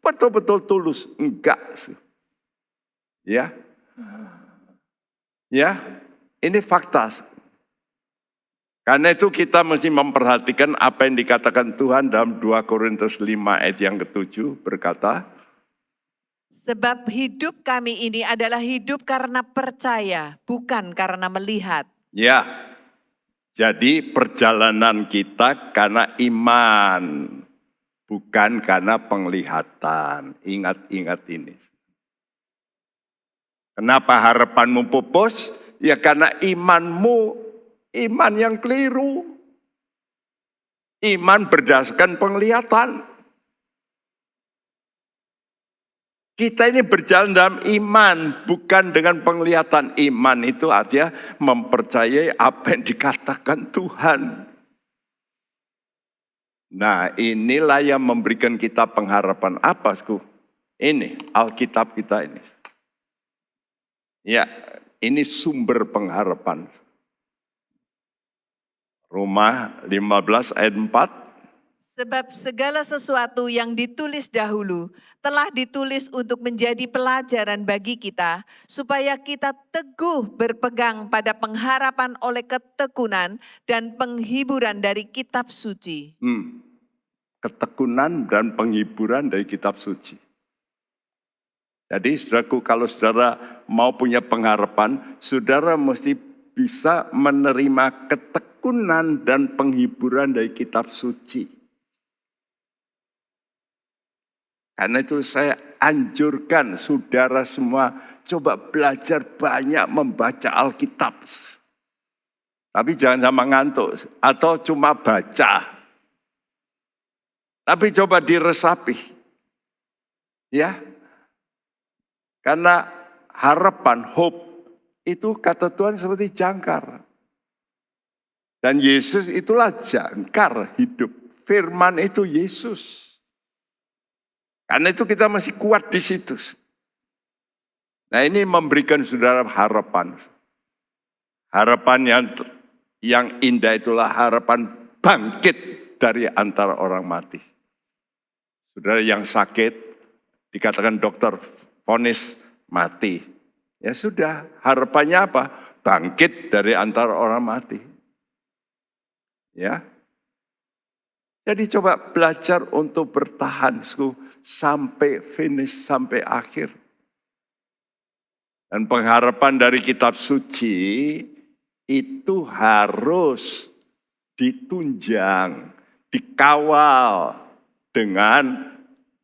betul-betul tulus. Enggak. Ya, ini fakta. Karena itu kita mesti memperhatikan apa yang dikatakan Tuhan dalam 2 Korintus 5 ayat yang ke-7 berkata, Sebab hidup kami ini adalah hidup karena percaya, bukan karena melihat. ya, jadi perjalanan kita karena iman, bukan karena penglihatan. Ingat ini. Kenapa harapanmu pupus? Ya karena imanmu, iman yang keliru. Iman berdasarkan penglihatan. Kita ini berjalan dalam iman, bukan dengan penglihatan. Iman itu artinya mempercayai apa yang dikatakan Tuhan. Nah, inilah yang memberikan kita pengharapan apa, Sku? Ini, Alkitab kita ini. Ya, ini sumber pengharapan. Roma 15 ayat 4. Sebab segala sesuatu yang ditulis dahulu telah ditulis untuk menjadi pelajaran bagi kita, supaya kita teguh berpegang pada pengharapan oleh ketekunan dan penghiburan dari kitab suci. Ketekunan dan penghiburan dari kitab suci. Jadi saudaraku, kalau saudara mau punya pengharapan, saudara mesti bisa menerima ketekunan dan penghiburan dari kitab suci. Karena itu saya anjurkan saudara semua coba belajar banyak membaca Alkitab. Tapi jangan sama ngantuk atau cuma baca. Tapi coba diresapi. Ya. Karena harapan, hope, itu kata Tuhan seperti jangkar. Dan Yesus itulah jangkar hidup. Firman itu Yesus. Karena itu kita masih kuat di situ. Nah ini memberikan saudara harapan. Harapan yang indah itulah harapan bangkit dari antara orang mati. Saudara yang sakit, dikatakan dokter vonis mati. Ya sudah, harapannya apa? Bangkit dari antara orang mati. Ya. Jadi coba belajar untuk bertahan sampai finish, sampai akhir. Dan pengharapan dari kitab suci itu harus ditunjang, dikawal dengan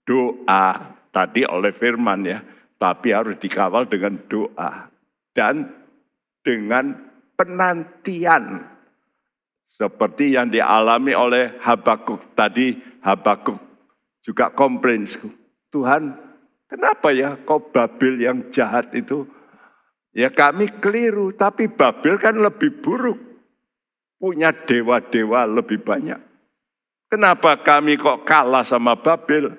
doa. Tadi oleh firman ya, tapi harus dikawal dengan doa. Dan dengan penantian. Seperti yang dialami oleh Habakuk tadi, Habakuk juga komplain, Tuhan kenapa ya kau Babel yang jahat itu? Ya kami keliru, tapi Babel kan lebih buruk. Punya dewa-dewa lebih banyak. Kenapa kami kok kalah sama Babel?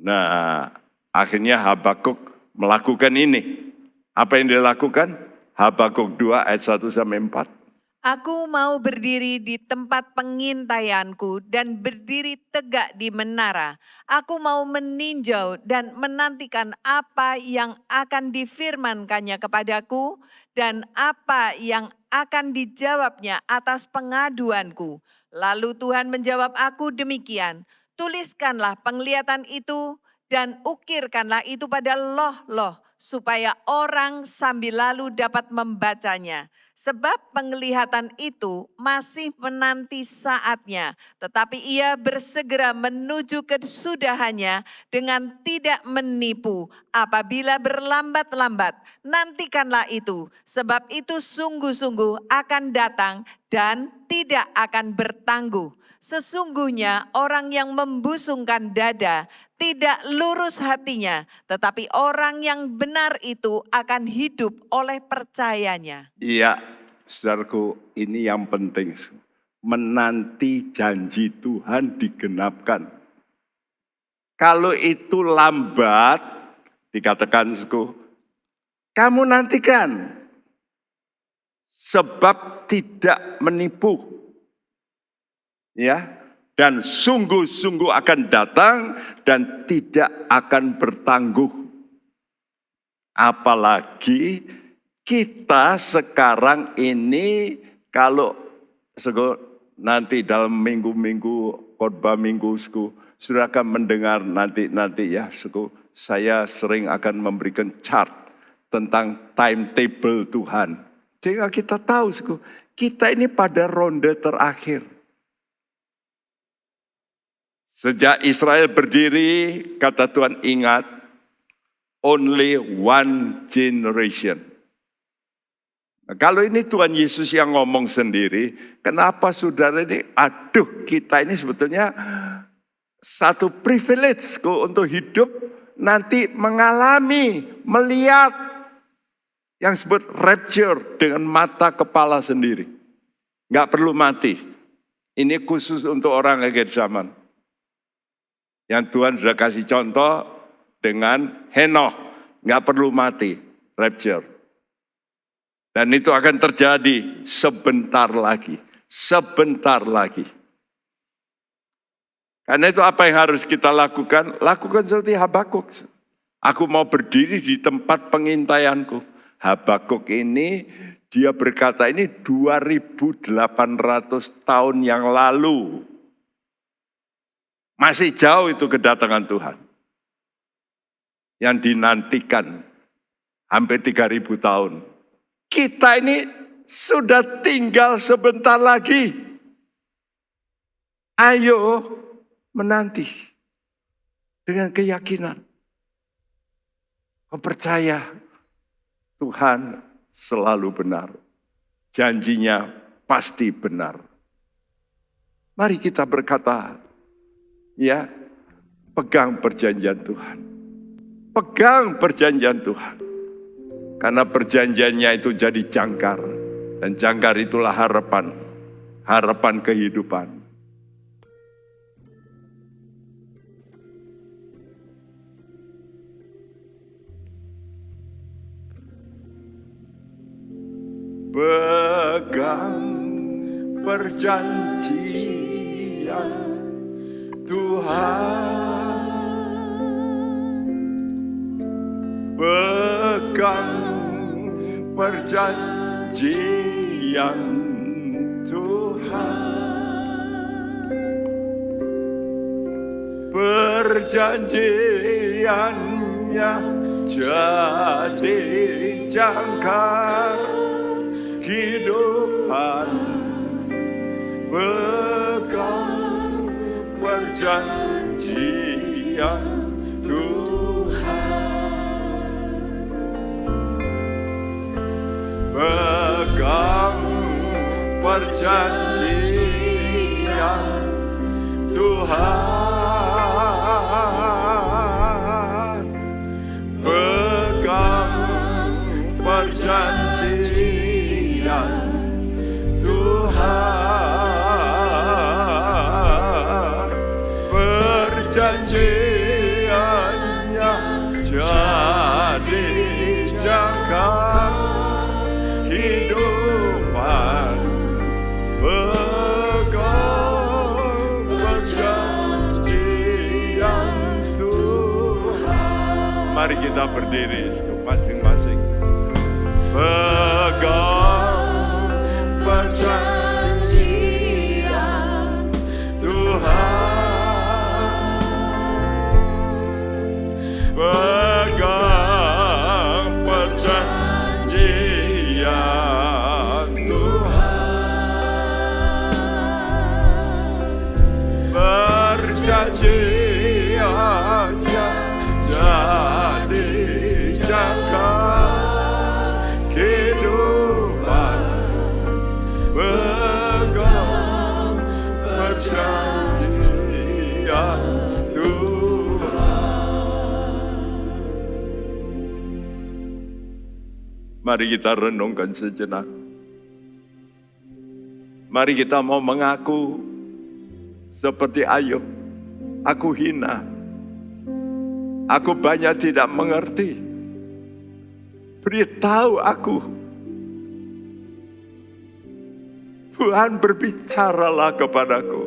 Nah, akhirnya Habakuk melakukan ini. Apa yang dia lakukan? Habakuk 2 ayat 1-4. Aku mau berdiri di tempat pengintaianku dan berdiri tegak di menara. Aku mau meninjau dan menantikan apa yang akan difirmankannya kepadaku dan apa yang akan dijawabnya atas pengaduanku. Lalu Tuhan menjawab aku demikian, tuliskanlah penglihatan itu dan ukirkanlah itu pada loh-loh supaya orang sambil lalu dapat membacanya. Sebab penglihatan itu masih menanti saatnya, tetapi ia bersegera menuju kesudahannya dengan tidak menipu. Apabila berlambat-lambat, nantikanlah itu, sebab itu sungguh-sungguh akan datang dan tidak akan bertangguh. Sesungguhnya orang yang membusungkan dada tidak lurus hatinya, tetapi orang yang benar itu akan hidup oleh percayanya. Iya, saudaraku, ini yang penting. Menanti janji Tuhan digenapkan. Kalau itu lambat, dikatakan kamu nantikan. Sebab tidak menipu. Ya, dan sungguh-sungguh akan datang dan tidak akan bertangguh. Apalagi kita sekarang ini kalau nanti dalam minggu-minggu khotbah minggu sudah akan mendengar nanti ya saya sering akan memberikan chart tentang timetable Tuhan. Sehingga kita tahu kita ini pada ronde terakhir. Sejak Israel berdiri, kata Tuhan ingat, only one generation. Nah, kalau ini Tuhan Yesus yang ngomong sendiri, kenapa saudara ini, kita ini sebetulnya satu privilege untuk hidup nanti mengalami, melihat yang disebut rapture dengan mata kepala sendiri. Nggak perlu mati. Ini khusus untuk orang akhir zaman. Yang Tuhan sudah kasih contoh dengan Henokh, nggak perlu mati, rapture. Dan itu akan terjadi sebentar lagi. Karena itu apa yang harus kita lakukan? Lakukan seperti Habakuk. Aku mau berdiri di tempat pengintaianku. Habakuk ini, dia berkata ini 2.800 tahun yang lalu. Masih jauh itu kedatangan Tuhan. Yang dinantikan hampir 3.000 tahun. Kita ini sudah tinggal sebentar lagi. Ayo menanti dengan keyakinan. Kau percaya Tuhan selalu benar. Janjinya pasti benar. Mari kita berkata, ya, pegang perjanjian Tuhan. Pegang perjanjian Tuhan. Karena perjanjiannya itu jadi jangkar. Dan jangkar itulah harapan. Harapan kehidupan. Pegang perjanjian Tuhan, pegang perjanjian Tuhan, perjanjiannya jadi jangkar kehidupan, pegang perjanjian Tuhan, pegang perjanjian Tuhan, pegang perjanjian Tuhan, perjanjiannya jadi jangkar kehidupan, pegang perjanjian Tuhan. Mari kita berdiri masing-masing. Pegang perjanjian Tuhan, pegang perjanjian Tuhan, perjanjiannya jadi jangkar kehidupan, pegang perjanjian Tuhan. Mari kita renungkan sejenak. Mari kita mau mengaku seperti Ayub. Aku hina. Aku banyak tidak mengerti. beritahu aku. Tuhan, berbicaralah kepadaku.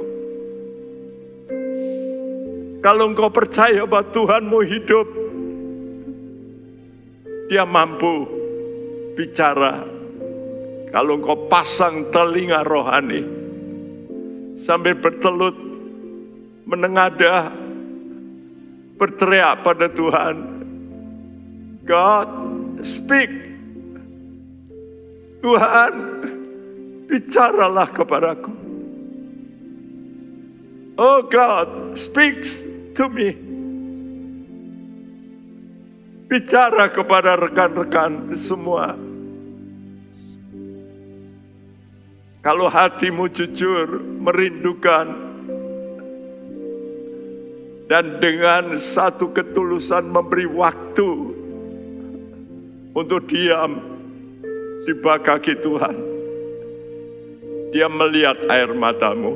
Kalau engkau percaya bahwa Tuhanmu hidup, Dia mampu bicara. Kalau engkau pasang telinga rohani, sambil bertelut, menengadah, berteriak pada Tuhan, God, speak. Tuhan, bicaralah kepadaku. Oh God, speaks to me. Bicara kepada rekan-rekan semua. Kalau hatimu jujur, merindukan, dan dengan satu ketulusan memberi waktu untuk diam di bawah kaki Tuhan, Dia melihat air matamu.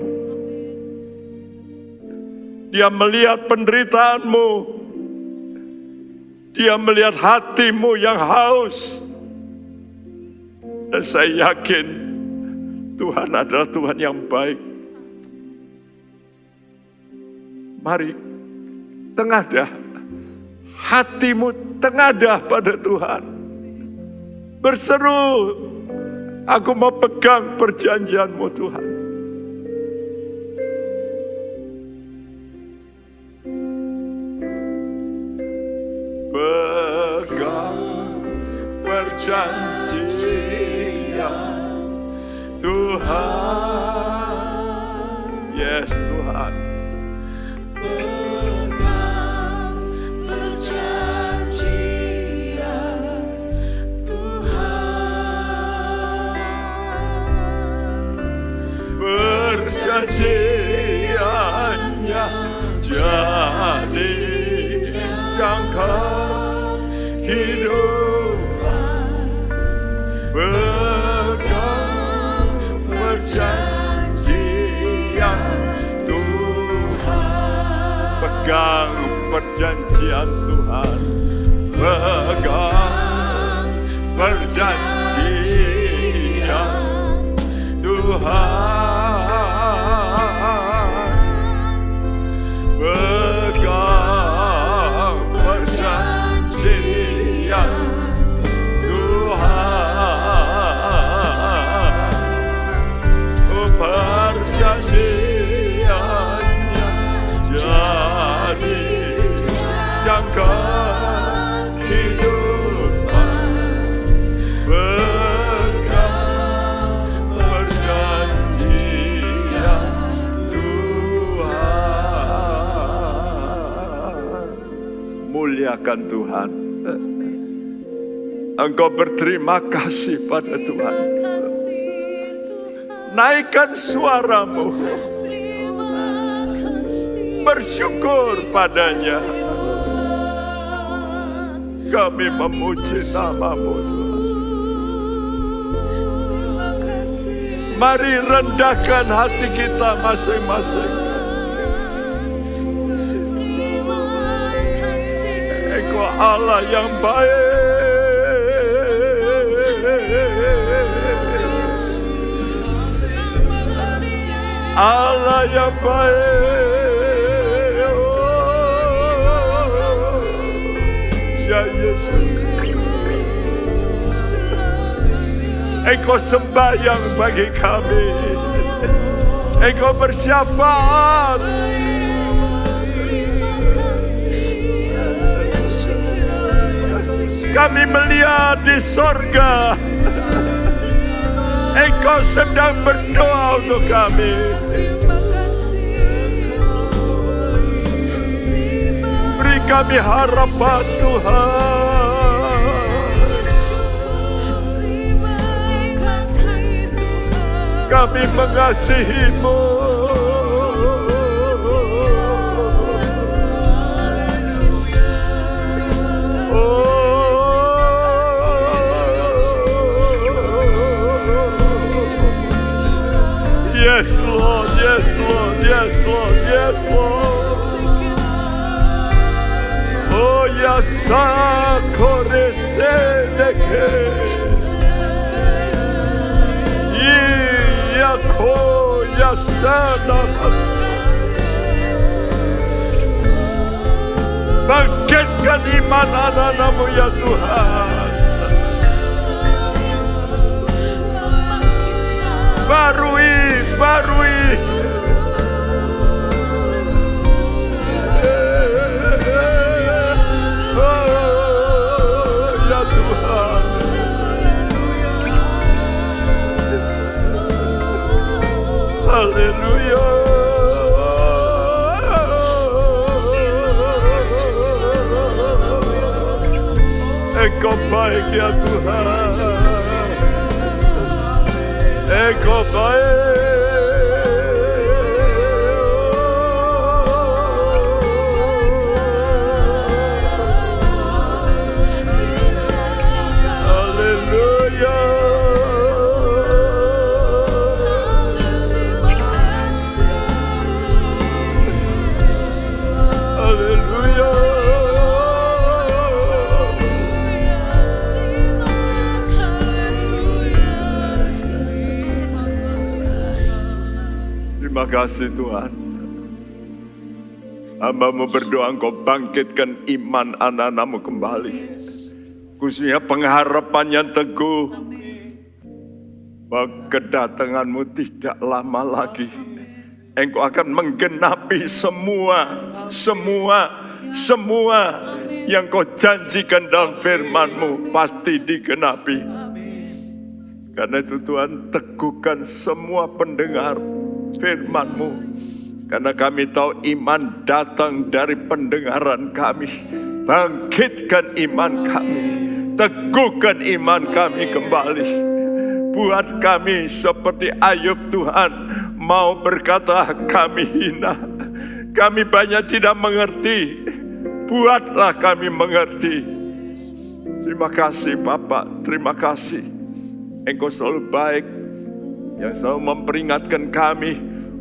Dia melihat penderitaanmu. Dia melihat hatimu yang haus. Dan saya yakin Tuhan adalah Tuhan yang baik. Mari, tengadah. Hatimu tengadah pada Tuhan. Berseru, aku mau pegang perjanjian-Mu Tuhan. Pegang perjanjian Tuhan. Yes, Tuhan. Pegang perjanjian Tuhan. Perjanjiannya jadi jangka kehidupan. Pegang perjanjian Tuhan. Pegang perjanjian Tuhan. Pegang perjanjian Tuhan. Pegang perjanjian Tuhan. Oh, perjanjiannya jadi jangka kehidupan. Pegang perjanjian Tuhan. Muliakan Tuhan. Engkau berterima kasih pada Tuhan. Naikkan suaramu, bersyukur padanya. Kami memuji nama-Mu Tuhan. Mari rendahkan hati kita masing-masing. Engkau Allah yang baik. Allah yang baik. Ya Yesus. Engkau sembahyang bagi kami. Engkau bersyafaat. Kami melihat di sorga. Engkau sedang berdoa untuk kami. Beri kami harapan Tuhan. Kami mengasihi-Mu. Yes, Lord, yes, Lord, yes, Lord, yes, Lord. Oh, ya sakore sedeke Iyako yasana bangkitkan iman anak-anakmu ya Tuhan. Barui oh ya Tuhan. Haleluya. Engkau baik ya Tuhan. Engkau baik. Haleluya. Haleluya. Terima kasih Tuhan. Hamba-Mu berdoa Engkau bangkitkan iman anak-anak-Mu kembali. Khususnya pengharapan yang teguh. Bahwa kedatangan-Mu tidak lama lagi. Engkau akan menggenapi semua yang Kau janjikan dalam firman-Mu pasti digenapi. Karena itu Tuhan, teguhkan semua pendengar firman-Mu. Karena kami tahu iman datang dari pendengaran kami. Bangkitkan iman kami. Teguhkan iman kami kembali. Buat kami seperti Ayub Tuhan. Mau berkata kami hina. Kami banyak tidak mengerti. Buatlah kami mengerti. Terima kasih Bapak. Terima kasih. Engkau selalu baik. Yang selalu memperingatkan kami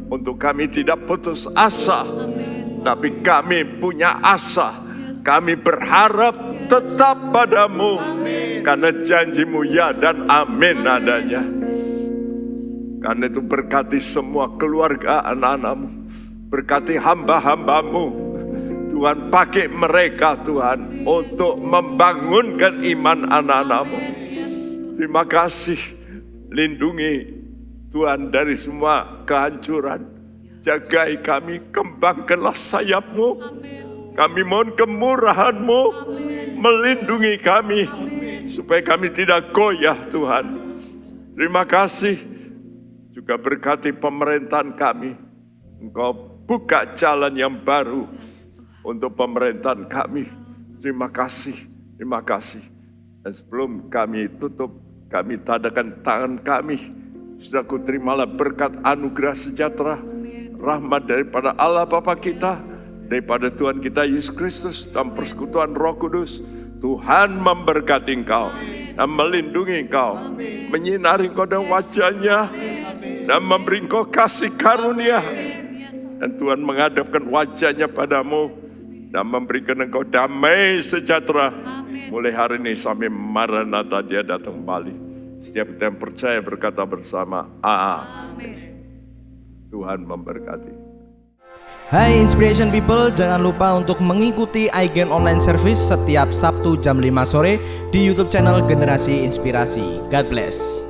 untuk kami tidak putus asa, tapi kami punya asa. Kami berharap tetap padamu, karena janji-Mu ya dan amin adanya. Karena itu berkati semua keluarga anak-anak-Mu, berkati hamba-hamba-Mu. Tuhan, pakai mereka Tuhan untuk membangunkan iman anak-anak-Mu. Terima kasih, lindungi Tuhan dari semua kehancuran. Jagai kami, kembangkanlah sayap-Mu. Kami mohon kemurahan-Mu melindungi kami. Supaya kami tidak goyah Tuhan. Terima kasih. Juga berkati pemerintahan kami. Engkau buka jalan yang baru untuk pemerintahan kami. Terima kasih. Terima kasih. Dan sebelum kami tutup, kami tadakan tangan kami. Saudaraku, terimalah berkat anugerah sejahtera, rahmat daripada Allah Bapa kita, daripada Tuhan kita Yesus Kristus, dan persekutuan Roh Kudus. Tuhan memberkati engkau dan melindungi engkau, menyinari engkau dengan wajah-Nya, dan memberi engkau kasih karunia. Dan Tuhan menghadapkan wajah-Nya padamu dan memberikan engkau damai sejahtera. Mulai hari ini sampai Maranatha Dia datang kembali. Setiap kita yang percaya berkata bersama, amin. Tuhan memberkati. Hai Inspiration People, jangan lupa untuk mengikuti iGen Online Service setiap Sabtu jam 5 sore di YouTube channel Generasi Inspirasi. God bless.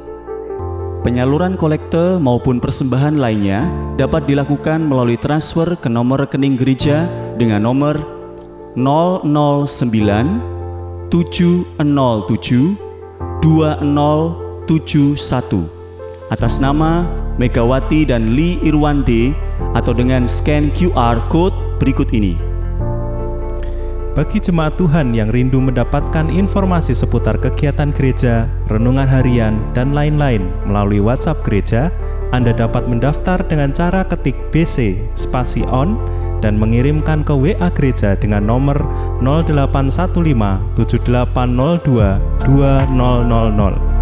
Penyaluran kolekte maupun persembahan lainnya dapat dilakukan melalui transfer ke nomor rekening gereja dengan nomor 009 707 2071 atas nama Megawati dan Lee Irwande atau dengan scan QR Code berikut ini. Bagi jemaat Tuhan yang rindu mendapatkan informasi seputar kegiatan gereja, renungan harian, dan lain-lain melalui WhatsApp gereja, Anda dapat mendaftar dengan cara ketik BC spasi on dan mengirimkan ke WA gereja dengan nomor 0815 7802 2000.